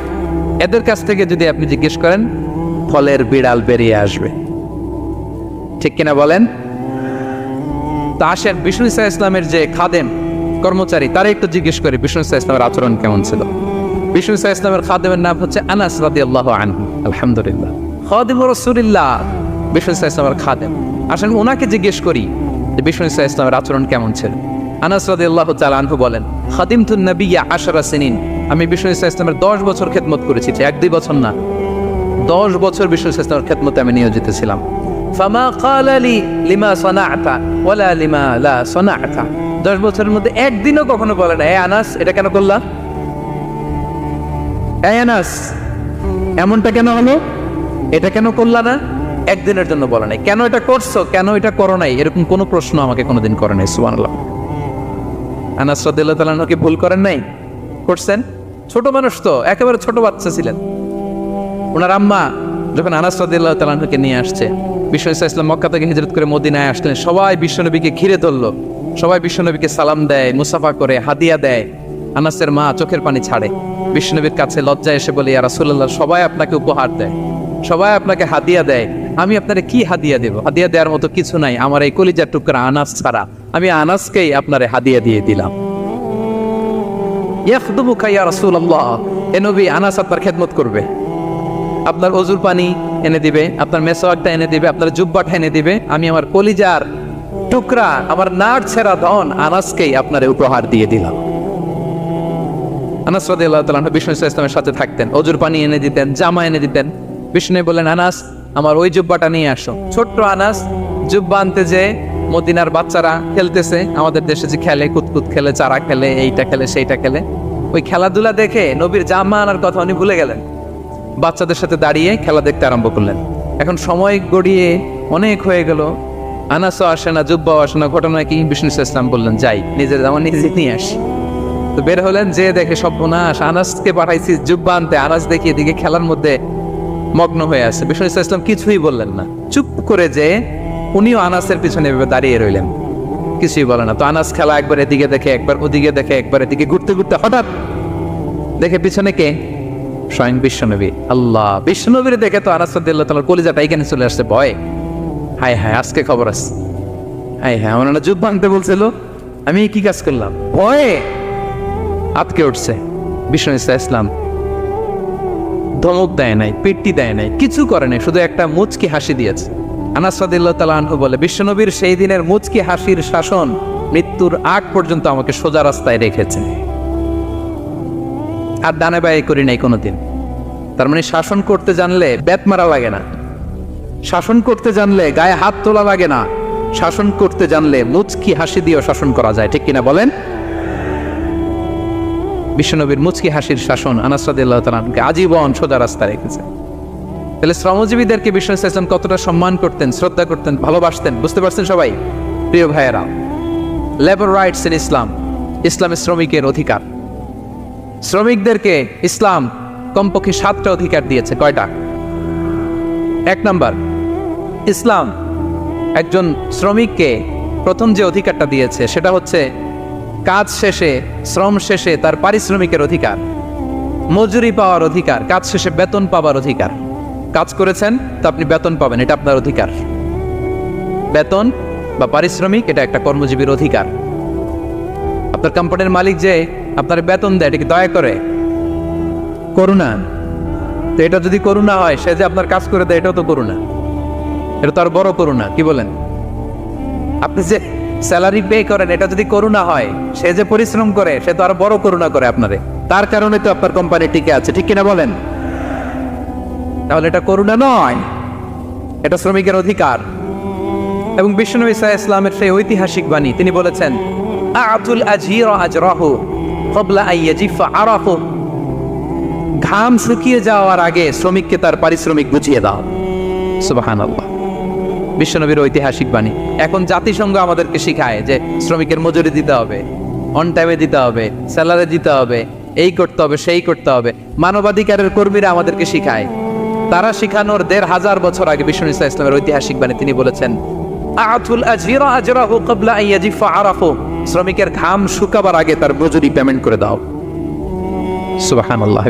এদের কাছ থেকে যদি আপনি জিজ্ঞেস করেন, ফলের বিড়াল বেরিয়ে আসবে। ঠিক কিনা বলেন? তা আসেন বিষ্ণু ইসলামের যে খাদেম, কর্মচারী, তারা একটু জিজ্ঞেস করে বিষ্ণু ইসলামের আচরণ কেমন ছিল। বিষ্ণু ইসলামের খাদেমের নাম হচ্ছে আনাস রাদিয়াল্লাহু আনহু। আলহামদুলিল্লাহ, খাদিম রাসূলুল্লাহ, বিষ্ণু ইসলামের খাদেম। আসেন ওনাকে জিজ্ঞেস করি যে বিষ্ণু ইসলামের আচরণ কেমন ছিল। আনাস রাদিয়াল্লাহু তাআলা আনহু বলেন, খাদিমতুন নবিয়্যা 10 সিনিন, আমি বিষ্ণু ইসলামের 10 বছর খেদমত করেছি। 1-2 বছর না, 10 বছর বিষ্ণু ইসলামের খেদমতে আমি নিয়োজিত ছিলাম। ফামা ক্বালা লি লিমা সানা'তা ওয়ালা লিমা লা সানা'তা, 10 বছরের মধ্যে একদিনও কখনো বলে না, এ আনাস এটা কেন করলা, এই আনাস এমনটা কেন হলো, এটা কেন করলা না, একদিনের জন্য বলে নাই। কেন এটা করছো, কেন এটা করো নাই, এরকম কোনো প্রশ্ন আমাকে কোনোদিন করে নাই। সুবহানাল্লাহ। আনাস রাদিয়াল্লাহু তাআলা কি ভুল করেন নাই? করছেন। ছোট মানুষ তো, একেবারে ছোট বাচ্চা ছিলেন। ওনার আম্মা যখন আনাস রাদিয়াল্লাহু তাআলাকে নিয়ে আসছে, বিষ্ণু ইসলাম মক্কা থেকে হিজরত করে মদিনায় আসলেন, সবাই বিশ্বনবীকে ঘিরে ধরলো। সবাই বিশ্বনবীকে সালাম দেয়, মুসাফা করে, হাদিয়া দেয়। আনাসের মা চোখের পানি ছাড়ে, বিশ্বনবীর কাছে লজ্জায় এসে বলে, ইয়া রাসূলুল্লাহ, সবাই আপনাকে উপহার দেয়, সবাই আপনাকে হাদিয়া দেয়, আমি আপনারে কি হাদিয়া দেব? হাদিয়া দেওয়ার মতো কিছু নাই আমার এই কলিজার টুকরা আনাস ছাড়া। আমি আনাসকেই আপনারে হাদিয়া দিয়ে দিলাম। ইয়াখদুমুকা ইয়া রাসূলুল্লাহ, এ নবী, আনাস আপনার খেদমত করবে, আপনার ওযুর পানি এনে দিবে, আপনার মেসওয়াকটা এনে দিবে, আপনার জুব্বাটা এনে দিবে। আমি আমার কলিজার টুকরা, আমার নাড় ছেঁড়া ধন আনাসকেই আপনারে উপহার দিয়ে দিলাম। আনাস রাদিয়াল্লাহু তাআলা বিষ্ণু সাল্লাল্লাহু আলাইহি ওয়াসাল্লামের সাথে থাকতেন, ওযুর পানি এনে দিতেন, জামা এনে দিতেন। বিষ্ণু বললেন, আনাস, আমার ওই জুব্বাটা নিয়ে আসো। ছোট্ট আনাস জুব্বা আনতে যে মদিনার বাচ্চারা খেলতেছে, আমাদের দেশে যে খেলে, কুতকুত খেলে, চারা খেলে, এইটা খেলে, সেইটা খেলে, ওই খেলাধুলা দেখে নবীর জামা আনার কথা উনি ভুলে গেলেন। বাচ্চাদের সাথে দাঁড়িয়ে খেলা দেখতে আরম্ভ করলেন। এখন সময় গড়িয়ে অনেক হয়ে গেল, আনাসও আসে না, জুব্বাও আসে না। ঘটনা কি? বিষ্ণু সাল্লাল্লাহু আলাইহি ওয়াসাল্লাম বললেন, যাই, নিজের জামা নিজে নিয়ে আসি। তো বের হলেন, যে দেখে সর্বনাশ, আনাসকে পাঠাইছি জুব্বা আনতে, আনাস দেখি এদিকে খেলার মধ্যে মগ্ন হয়ে আছে। বিষ্ণু সাল্লাল্লাহু আলাইহি ওয়াসাল্লাম কিছুই বললেন না, চুপ করে যে উনিও আনাসের পিছনে এভাবে দাঁড়িয়ে রইলেন, কিছুই বলে না। তো আনাস খেলা একবার এদিকে দেখে, একবার ওদিকে দেখে, একবার এদিকে ঘুরতে ঘুরতে হঠাৎ দেখে পিছনে কে? স্বয়ং বিশ্বনবী। আল্লাহ, বিশ্বনবীর দেখে তো আনাস রাদিয়াল্লাহু তাআলার কলিজাটা এখানে চলে আসছে ভয়। হায় হায়, আজকে খবর আছে। হায় হায়, আমার না জুব্বা আনতে বলছিল, আমি কি কাজ করলাম? ভয়ে আটকে উঠছে। বিষ্ণু ইসলাম ধমক দেয় নাই, পেট্টি দেয় নাই, কিছু করে নাই, শুধু একটা মুচকি হাসি দিয়েছে। আনাস রাদিয়াল্লাহু তাআলা আনহু বলে, বিশ্বনবীর সেই দিনের মুচকি হাসির শাসন মৃত্যুর আগ পর্যন্ত আমাকে সোজা রাস্তায় রেখেছে, আর ডানে বায়ে করি নাই কোনোদিন। তার মানে শাসন করতে জানলে বেত মারা লাগে না, শাসন করতে জানলে গায়ে হাত তোলা লাগে না, শাসন করতে জানলে মুচকি হাসি দিয়েও শাসন করা যায়, ঠিক কিনা বলেন? বিশ্বনবীর মুচকি হাসির শাসন আনাস রাদিয়াল্লাহু তাআলা আনহুকে আজীবন সোজা রাস্তা রেখেছে। তাহলে শ্রমজীবীদেরকে বিষ্ণু সাল্লাল্লাহু আলাইহি ওয়াসাল্লাম কতটা সম্মান করতেন, শ্রদ্ধা করতেন, ভালোবাসতেন, বুঝতে পারছেন সবাই? প্রিয় ভাইয়েরা, লেবার রাইটস ইন ইসলাম, ইসলামের শ্রমিকের অধিকার। শ্রমিকদেরকে ইসলাম কমপক্ষে 7টা অধিকার দিয়েছে। কয়টা? 1 নাম্বার, ইসলাম একজন শ্রমিককে প্রথম যে অধিকারটা দিয়েছে সেটা হচ্ছে কাজ শেষে, শ্রম শেষে তার পারিশ্রমিকের অধিকার, মজুরি পাওয়ার অধিকার, কাজ শেষে বেতন পাওয়ার অধিকার। কাজ করেছেন তো আপনি বেতন পাবেন, এটা আপনার অধিকার। বেতন বা পারিশ্রমিক এটা একটা কর্মজীবীর অধিকার। আপনার কোম্পানির মালিক যে আপনার বেতন দেয়, এটা কি দয়া করে? করুণা। তো এটা যদি করুণা হয়, সে যে আপনার কাজ করে দেয়, এটাও তো করুণা, এটা তো আর বড় করুণা। কি বলেন? আপনি যে স্যালারি পে করেন, এটা যদি করুণা হয়, সে যে পরিশ্রম করে, সে তো আর বড় করুণা করে আপনারে, তার কারণে তো আপনার কোম্পানি টিকে আছে, ঠিক কিনা বলেন? তাহলে এটা করুণা নয়, এটা শ্রমিকের অধিকার। এবং বিশ্বনবী সাল্লাল্লাহু আলাইহি ওয়াসাল্লামের সেই ঐতিহাসিক বাণী, তিনি বলেছেন, আ'তুল আজীরা আজরাহু ক্বাবলা আন ইয়াজিফা আরাফু, ঘাম শুকিয়ে যাওয়ার আগে শ্রমিককে তার পারিশ্রমিক বুঝিয়ে দাও। সুবহানাল্লাহ, বিশ্বনবীর ঐতিহাসিক বাণী। এখন জাতিসংঘ আমাদেরকে শিখায় যে শ্রমিকের মজুরি দিতে হবে, অন টাইমে দিতে হবে, স্যালারি দিতে হবে, এই করতে হবে, সেই করতে হবে। মানবাধিকারের কর্মীরা আমাদেরকে শিখায়, তারা শিখানোর 1500 বছর আগে বিষ্ণু ইসলামের ঐতিহাসিক বাণী, তিনি বলেছেন, আ'তুল আজীরা আজরাহু ক্বাবলা আন ইয়াজিফা আরাফু, শ্রমিকের ঘাম শুকাবার আগে তার মজুরি পেমেন্ট করে দাও। সুবহানাল্লাহ।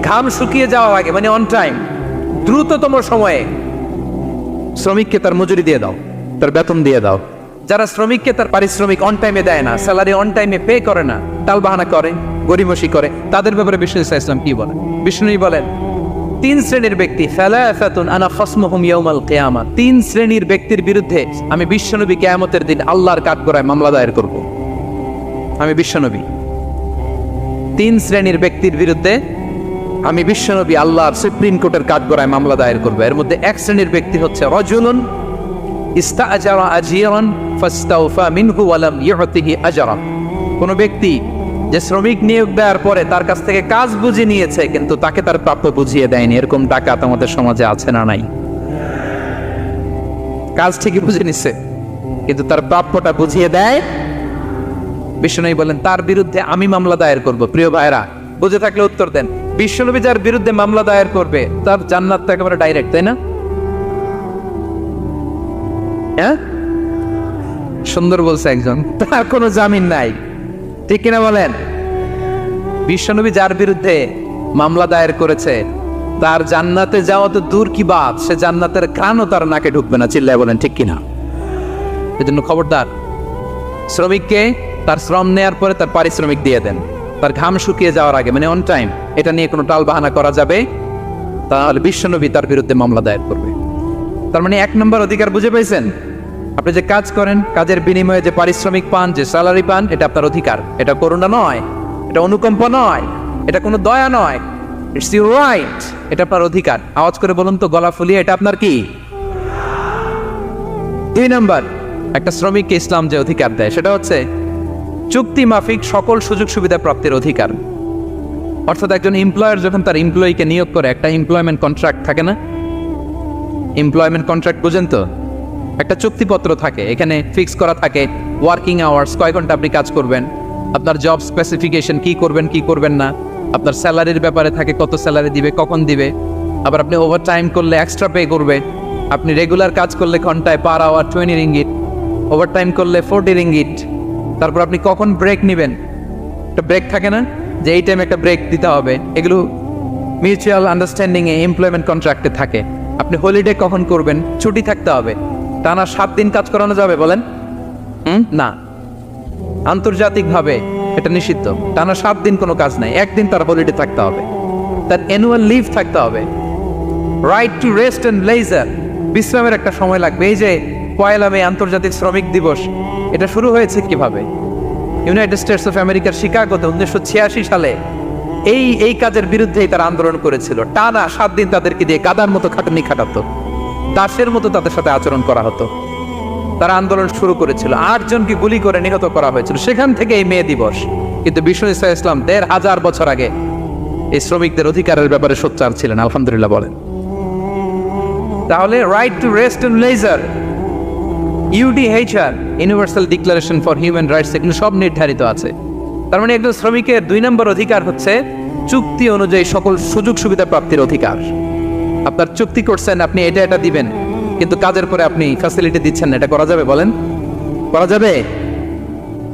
ঘাম শুকিয়ে যাওয়ার আগে মানে অন টাইম, দ্রুততম সময়ে শ্রমিককে তার মজুরি দিয়ে দাও, তার বেতন দিয়ে দাও। যারা শ্রমিককে তার পারিশ্রমিক অন টাইমে দেয় না, স্যালারি অন টাইমে পে করে না, টালবাহানা করে, গরিমসি করে, তাদের ব্যাপারে বিষ্ণু ইসলাম কি বলেন? বিষ্ণু বলেন, 3 শ্রেণীর ব্যক্তি, সালাসাতুন আনা খাসমুহুম ইয়াউমাল কিয়ামা, 3 শ্রেণীর ব্যক্তির বিরুদ্ধে আমি বিশ্বনবী কিয়ামতের দিন আল্লাহর কাঠগড়ায় মামলা দায়ের করব। আমি বিশ্বনবী 3 শ্রেণীর ব্যক্তির বিরুদ্ধে আমি বিশ্বনবী আল্লাহর সুপ্রিম কোর্টের কাঠগড়ায় মামলা দায়ের করব। এর মধ্যে 1 শ্রেণীর ব্যক্তি হচ্ছে রাজুলুন ইস্তাআজারা আজিরান ফাস্তাওফা মিনহু ওয়া লাম ইউতিহি আজরা, কোন ব্যক্তি যে শ্রমিক নিয়োগ দেওয়ার পরে তার কাছ থেকে কাজ বুঝিয়ে নিয়েছে কিন্তু তাকে তার প্রাপ্য বুঝিয়ে দেয়নি। এরকম ডাকাত আমাদের সমাজে আছে না নাই? কাজ ঠিকই বুঝে নিচ্ছে কিন্তু তার প্রাপ্যটা বুঝিয়ে দেয়। বিশ্বনবী বলেন, তার বিরুদ্ধে আমি মামলা দায়ের করব। প্রিয় ভাইরা, বুঝে থাকলে উত্তর দেন। বিশ্বনবী যার বিরুদ্ধে মামলা দায়ের করবে তার জান্নাত তো একেবারে ডাইরেক্ট, তাই না? হ্যাঁ, সুন্দর বলছে একজন, তার কোনো জামিন নাই, ঠিক কিনা বলেন? বিশ্বনবী যার বিরুদ্ধে মামলা দায়ের করেছে তার জান্নাতে যাওয়া তো দূর কি বাত, সে জান্নাতের ঘ্রাণও তার নাকে ঢুকবে না, চিল্লায় বলেন ঠিক কিনা? এজন্য খবরদার, শ্রমিককে তার শ্রম নেয়ার পরে তার পারিশ্রমিক দিয়ে দেন, তার ঘাম শুকিয়ে যাওয়ার আগে, মানে অন টাইম। এটা নিয়ে কোনো টাল বাহানা করা যাবে, তাহলে বিশ্বনবী তার বিরুদ্ধে মামলা দায়ের করবে। তার মানে 1 নম্বর অধিকার বুঝে পেয়েছেন? আপনি যে কাজ করেন, কাজের বিনিময়ে যে পারিশ্রমিক পান, যে স্যালারি পান, এটা আপনার অধিকার। এটা করুণা নয়, এটা অনুকম্প নয়, এটা কোনো দয়া নয়, ইটস ইউর রাইট, এটা আপনার অধিকার। আওয়াজ করে বলুন তো গলা ফুলিয়ে, এটা আপনার কি? 2 নম্বর, একটা শ্রমিককে ইসলাম যে অধিকার দেয় সেটা হচ্ছে চুক্তি মাফিক সকল সুযোগ সুবিধা প্রাপ্তির অধিকার। অর্থাৎ একজন এমপ্লয়ার যখন তার এমপ্লয়িকে নিয়োগ করে, একটা এমপ্লয়মেন্ট কন্ট্রাক্ট থাকে না? এমপ্লয়মেন্ট কন্ট্রাক্ট বুঝেন তো? একটা চুক্তিপত্র থাকে, এখানে ফিক্স করা থাকে ওয়ার্কিং আওয়ার্স, কয় ঘন্টা আপনি কাজ করবেন, আপনার জব স্পেসিফিকেশন, কি করবেন কি করবেন না, আপনার স্যালারির ব্যাপারে থাকে, কত স্যালারি দিবে, কখন দিবে, আবার আপনি ওভার টাইম করলে এক্সট্রা পে করবে, আপনি রেগুলার কাজ করলে ঘন্টায় per hour 20 ringgit, over time করলে 40 রিঙ্গিট, তারপর আপনি কখন ব্রেক নেবেন, একটা ব্রেক থাকে না যে এই টাইমে একটা ব্রেক দিতে হবে, এগুলো মিউচুয়াল আন্ডারস্ট্যান্ডিংয়ে এমপ্লয়মেন্ট কন্ট্রাক্টে থাকে। আপনি হলিডে কখন করবেন, ছুটি থাকতে হবে, টানা 7 দিন কাজ করানো যাবে বলেন? না, আন্তর্জাতিকভাবে এটা নিষিদ্ধ, টানা 7 দিন কোনো কাজ নাই, 1 দিন তার হলিডে থাকতে হবে, তার অ্যানুয়াল লিভ থাকতে হবে। Right to rest and leisure, বিশ্রামের একটা সময় লাগবে। এই যে 1 মে আন্তর্জাতিক শ্রমিক দিবস, এটা শুরু হয়েছে কিভাবে? ইউনাইটেড স্টেটস অফ আমেরিকার শিকাগোতে 1986 সালে এই কাজের বিরুদ্ধেই তারা আন্দোলন করেছিল। টানা 7 দিন তাদেরকে দিয়ে গাদার মতো খাটুনি খাটাতো, দাসের মতো তাদের সাথে আচরণ করা হতো। তারা আন্দোলন শুরু করেছিল, 8 জনকে গুলি করে নিহত করা হয়েছিল, সেখান থেকে এই মে দিবস। কিন্তু বিশ্ব ইসলাম 1500 বছর আগে এই শ্রমিকদের অধিকারের ব্যাপারে সোচ্চার ছিলেন, আলহামদুলিল্লাহ বলেন। তাহলে right to rest and leisure, UDHR, universal declaration for human rights, এগুলো সব নির্ধারিত আছে। তার মানে একজন শ্রমিকের 2 নম্বর অধিকার হচ্ছে চুক্তি অনুযায়ী সকল সুযোগ সুবিধা প্রাপ্তির অধিকার। আপনার চুক্তি করছেন, আপনি এটা এটা দিবেন, কিন্তু কাজের পরে আপনি ফ্যাসিলিটি দিচ্ছেন না, এটা করা যাবে বলেন? করা যাবে?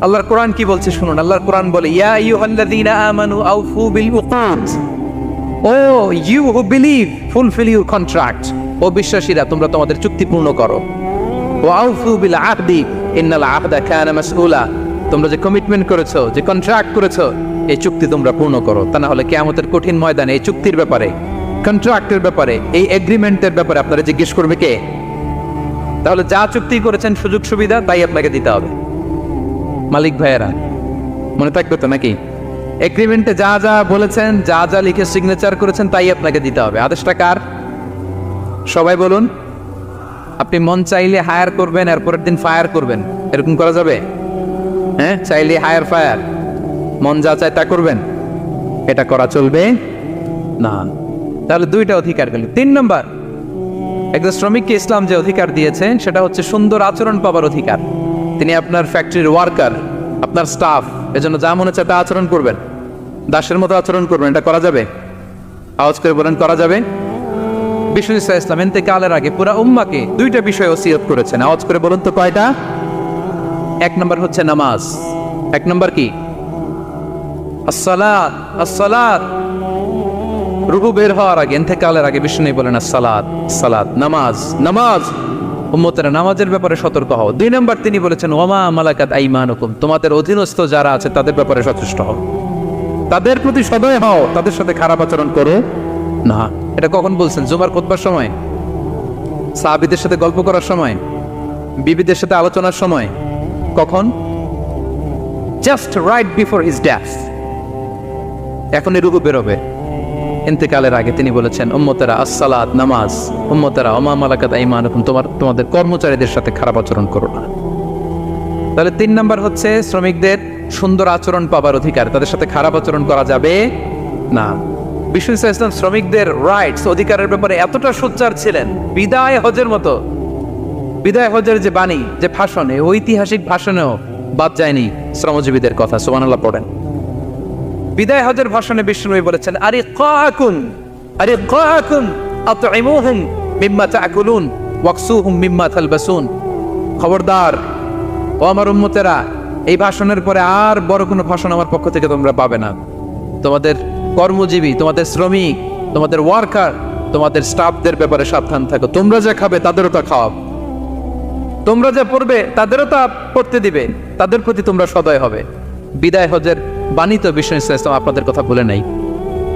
আল্লাহর কোরআন কি বলছে শুনুন। আল্লাহর কোরআন বলে, ইয়া আইয়ুহাল্লাযীনা আমানু আউফু বিল উকুদ, O you who believe fulfil your contract, ও বিশ্বাসীরা তোমরা তোমাদের চুক্তি পূর্ণ করো। ওয়া আউফু বিল আহদি ইন্নাল আহদা কানা মাসউলা, তোমরা যে কমিটমেন্ট করেছো, যে কন্ট্রাক্ট করেছো, এই চুক্তি তোমরা পূর্ণ করো। তা না হলে কিয়ামতের কঠিন ময়দানে এই চুক্তির ব্যাপারে, কন্ট্রাক্টের ব্যাপারে, এই এগ্রিমেন্টের ব্যাপারে আপনারা জিজ্ঞেস করবে কে? তাহলে যা চুক্তি করেছেন সুযোগ সুবিধা তাই আপনাকে দিতে হবে। মালিক ভাইয়েরা মনে থাকবে তো নাকি? এগ্রিমেন্টে যা যা বলেছেন, যা যা লিখে সিগনেচার করেছেন তাই আপনাকে দিতে হবে। আদেশটা কার? সবাই বলুন। আপনি মন চাইলে হায়ার করবেন, এরপরের দিন ফায়ার করবেন, এরকম করা যাবে? হ্যাঁ, চাইলে হায়ার ফায়ার, মন যা চায় তা করবেন, এটা করা চলবে না। তাহলে 2টা অধিকার গেল। 3 নম্বর, একজন শ্রমিককে ইসলাম যে অধিকার দিয়েছেন সেটা হচ্ছে সুন্দর আচরণ পাবার অধিকার। তিনি আপনার ফ্যাক্টরির ওয়ার্কার, আপনার স্টাফ, এজন্য যা মনে হচ্ছে তা আচরণ করবেন, দাসের মতো আচরণ করবেন। এটা করা যাবে? আওয়াজ করে বলেন, করা যাবে? বিশ্ব ইসলাম ইন্তেকালের আগে পুরা উম্মাকে 2টা বিষয় ওসিয়ত করেছেন। আওয়াজ করে বলুন তো কয়টা? 1 নম্বর হচ্ছে নামাজ। 1 নম্বর কি? আসসালাত। আসসালাত, রুহু বের হওয়ার আগে, ইন্তেকালের আগে বিষ্ণু বলেন আসসালাত, সালাত, নামাজ, নামাজ। উম্মতেরা নামাজের ব্যাপারে সতর্ক হও। 2 নম্বর তিনি বলেছেন ওয়ামা মালাকাত আইমানুকুম, তোমাদের অধীনস্থ যারা আছে তাদের ব্যাপারে সচেষ্ট হও, তাদের প্রতি সদয় হও, তাদের সাথে খারাপ আচরণ করো না। এটা কখন বলছেন? জুমার খুতবার সময়, সাহাবীদের সাথে গল্প করার সময়, বিবিদের সাথে আলোচনার সময়। কখন? Just right before his death. এখনই রুহু বেরোবে, ইন্তেকালের আগে তিনি বলেছেন উম্মতেরা আসসালাত, নামাজ, উম্মতেরা ওমা মালাকাত আইমানুকুম, তোমাদের কর্মচারীদের সাথে খারাপ আচরণ করো না। তাহলে 3 নম্বর হচ্ছে শ্রমিকদের সুন্দর আচরণ পাবার অধিকার, তাদের সাথে খারাপ আচরণ করা যাবে না। বিশ্ব ইসলাম শ্রমিকদের রাইটস, অধিকারের ব্যাপারে এতটা সোচ্চার ছিলেন, বিদায় হজের মতো, বিদায় হজের যে বাণী, যে ভাষণে, ঐতিহাসিক ভাষণেও বাদ যায়নি শ্রমজীবীদের কথা। সুবহানাল্লাহ পড়েন। বিদায় হজের ভাষণে বিষ্ণু বলেছেন, আরে কাকুন, আরে কাকুন আতইমুহুম মিম্মা তাকুলুন ওয়াকসুহুম মিম্মা তালবাসুন, খবরদার ও আমার উম্মতেরা, এই ভাষণের পরে আর বড় কোনো ভাষণ আমার পক্ষ থেকে তোমরা পাবে না। তোমাদের কর্মজীবী, তোমাদের শ্রমিক, তোমাদের ওয়ার্কার, তোমাদের স্টাফদের ব্যাপারে সাবধান থাকো। তোমরা যা খাবে তাদেরও তা খাওয়াবে, তোমরা যা পড়বে তাদেরও তা পড়তে দিবে, তাদের প্রতি তোমরা সদয় হবে। বিদায় হজের বাণিত বিষ্ণু ইসলাম আপনাদের কথা বলে নাই।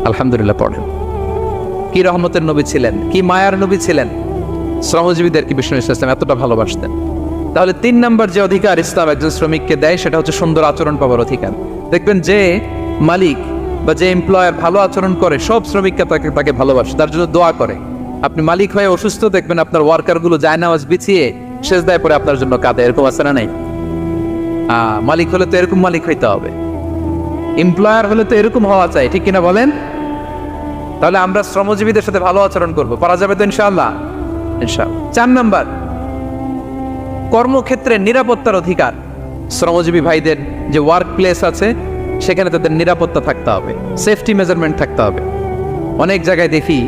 আলহামদুলিল্লাহ পড়েন। কি রহমতের নবী ছিলেন, কি মায়ার নবী ছিলেন, শ্রমজীবীদের কি বিষ্ণু ইসলাম এতটা ভালোবাসতেন। তাহলে 3 নম্বর যে অধিকার ইসলাম একজন শ্রমিককে দেয় সেটা হচ্ছে সুন্দর আচরণ পাওয়ার অধিকার। দেখবেন যে মালিক বা যে এমপ্লয়ার ভালো আচরণ করে সব শ্রমিককে তাকে ভালোবাসে, তার জন্য দোয়া করে। আপনি মালিক হয়ে অসুস্থ, দেখবেন আপনার ওয়ার্কারগুলো জায়নামাজ বিছিয়ে সেজদায় পরে আপনার জন্য কাঁদে। এরকম আছে না নাই? মালিক হলে তো এরকম মালিক হইতে হবে, এমপ্লয়ার হলে তো এরকম হওয়া চাই, ঠিক কিনা বলেন? তাহলে আমরা শ্রমজীবীদের সাথে ভালো আচরণ করব, পারা যাবে তো ইনশাআল্লাহ? ইনশাআল্লাহ। 4 নাম্বার, কর্মক্ষেত্রে নিরাপত্তার অধিকার। শ্রমজীবী ভাইদের যে ওয়ার্ক প্লেস আছে সেখানে তাদের নিরাপত্তা থাকতে হবে, সেফটি মেজারমেন্ট থাকতে হবে। অনেক জায়গায় দেখি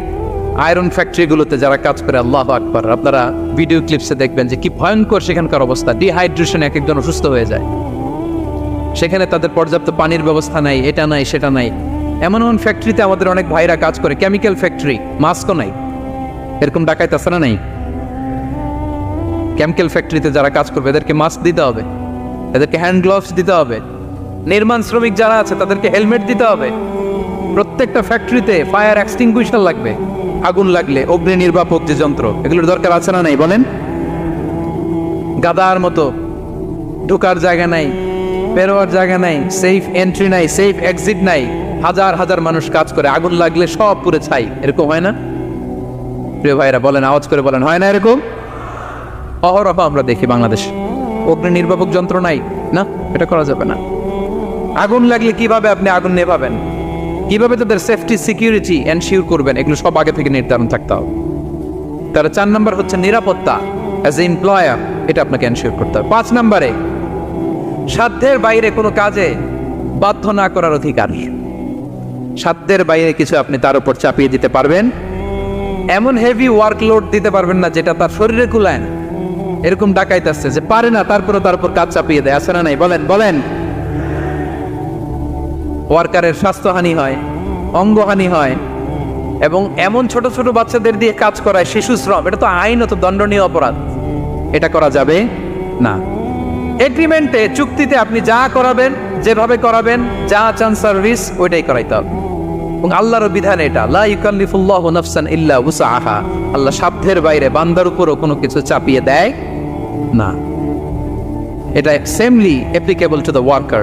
আয়রন ফ্যাক্টরিগুলোতে যারা কাজ করে, আল্লাহু আকবার, আপনারা ভিডিও ক্লিপসে দেখবেন যে কি ভয়ঙ্কর সেখানকার অবস্থা। ডিহাইড্রেশনে এক একজন অসুস্থ হয়ে যায়। সেখানে তাদের পর্যাপ্ত পানির ব্যবস্থা নাই, এটা নাই সেটা নাই। এমন এমন ফ্যাক্টরিতে আমাদের অনেক ভাইরা কাজ করে, কেমিক্যাল ফ্যাক্টরি, মাস্কও নাই। এরকম ডাকাইতে আছে না নাই? কেমিক্যাল ফ্যাক্টরিতে যারা কাজ করবে এদেরকে মাস্ক দিতে হবে, এদেরকে হ্যান্ড গ্লাভস দিতে হবে। নির্মাণ শ্রমিক যারা আছে তাদেরকে হেলমেট দিতে হবে। প্রত্যেকটা ফ্যাক্টরিতে ফায়ার এক্সটিংগুইশার লাগবে, আগুন লাগলে অগ্নি নির্বাপক যে যন্ত্র, এগুলোর দরকার আছে না নাই বলেন? গাদার মতো ঢোকার জায়গা নাই, বেরোয়ার জায়গা নাই, সেফ এন্ট্রি নাই, সেফ এক্সিট নাই। হাজার হাজার মানুষ কাজ করে, আগুন লাগলে সব পুড়ে ছাই। এরকম হয় না? প্রিয় ভাইরা বলেন, আওয়াজ করে বলেন, হয় না এরকম? অহরহ আমরা দেখি বাংলাদেশে অগ্নি নির্বাপক যন্ত্র নাই। না, এটা করা যাবে না। আগুন লাগলে কিভাবে আপনি আগুন নেভাবেন, কিভাবে তাদের সেফটি সিকিউরিটি এনশিওর করবেন, এগুলো সব আগে থেকে নির্ধারণ থাকতে হবে। তারা 4 নাম্বার হচ্ছে নিরাপত্তা অ্যাজ এ এমপ্লয়ার, এটা আপনাকে এনশিওর করতে হবে। 5 নাম্বারে সাধ্যের বাইরে কোনো কাজে বাধ্য না করার অধিকার। সাধ্যের বাইরে কিছু আপনি তার উপর চাপিয়ে দিতে পারবেন, এমন হেভি ওয়ার্কলোড দিতে পারবেন না যেটা তার শরীরে কুলায় না। এরকম ডাকাইত আসছে যে পারে না, তারপরে তার উপর কাজ চাপিয়ে দেয়, আছে না নাই? বলেন বলেন। ওয়ার্কারের স্বাস্থ্যহানি হয়, অঙ্গহানি হয়, এবং এমন ছোট ছোট বাচ্চাদের দিয়ে কাজ করায়, শিশু শ্রম, এটা তো আইনত দণ্ডনীয় অপরাধ। এটা করা যাবে না। এগ্রিমেন্টে, চুক্তিতে আপনি যা করাবেন, যেভাবে করাবেন, যা চান সার্ভিস, ওইটাই করাইতে হবে। এবং আল্লাহর বিধান এটা, লা ইউকাল্লিফুল্লাহু নাফসান ইল্লা উসআহা। আল্লাহ সাধ্যের বাইরে বান্দার উপরও কোনো কিছু চাপিয়ে দেয় না। এটা samely applicable to the worker.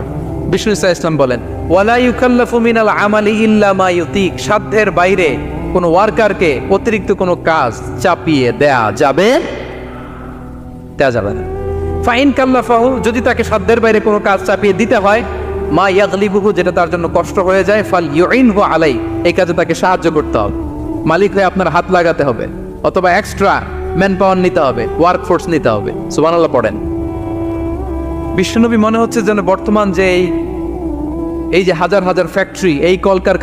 Bishnu Islam বলেন, ওয়ালা ইউকাল্লাফু মিনাল আমালি ইল্লা মা ইউতিক। সাধ্যের বাইরে কোনো ওয়ার্কারকে অতিরিক্ত কোনো কাজ চাপিয়ে দেয়া যাবে না। ফাইন কাল্লাফাহু, যদি তাকে সাধ্যের বাইরে কোনো কাজ চাপিয়ে দিতে হয়, মা ইয়াগলিবুহু, যেটা তার জন্য কষ্ট হয়ে যায়, ফাল ইউইনহু আলাই, এই কাজে তাকে সাহায্য করতে হবে। মালিক হয়ে আপনার হাত লাগাতে হবে, অথবা এক্সট্রা ম্যান পাওয়ার নিতে হবে, ওয়ার্ক ফোর্স নিতে হবে। সুবহানাল্লাহ পড়েন। বিশ্বনবী মনে হচ্ছে যেন বর্তমান যে এই যে হাজার হাজার ফ্যাক্টরি, এই কলকারখানা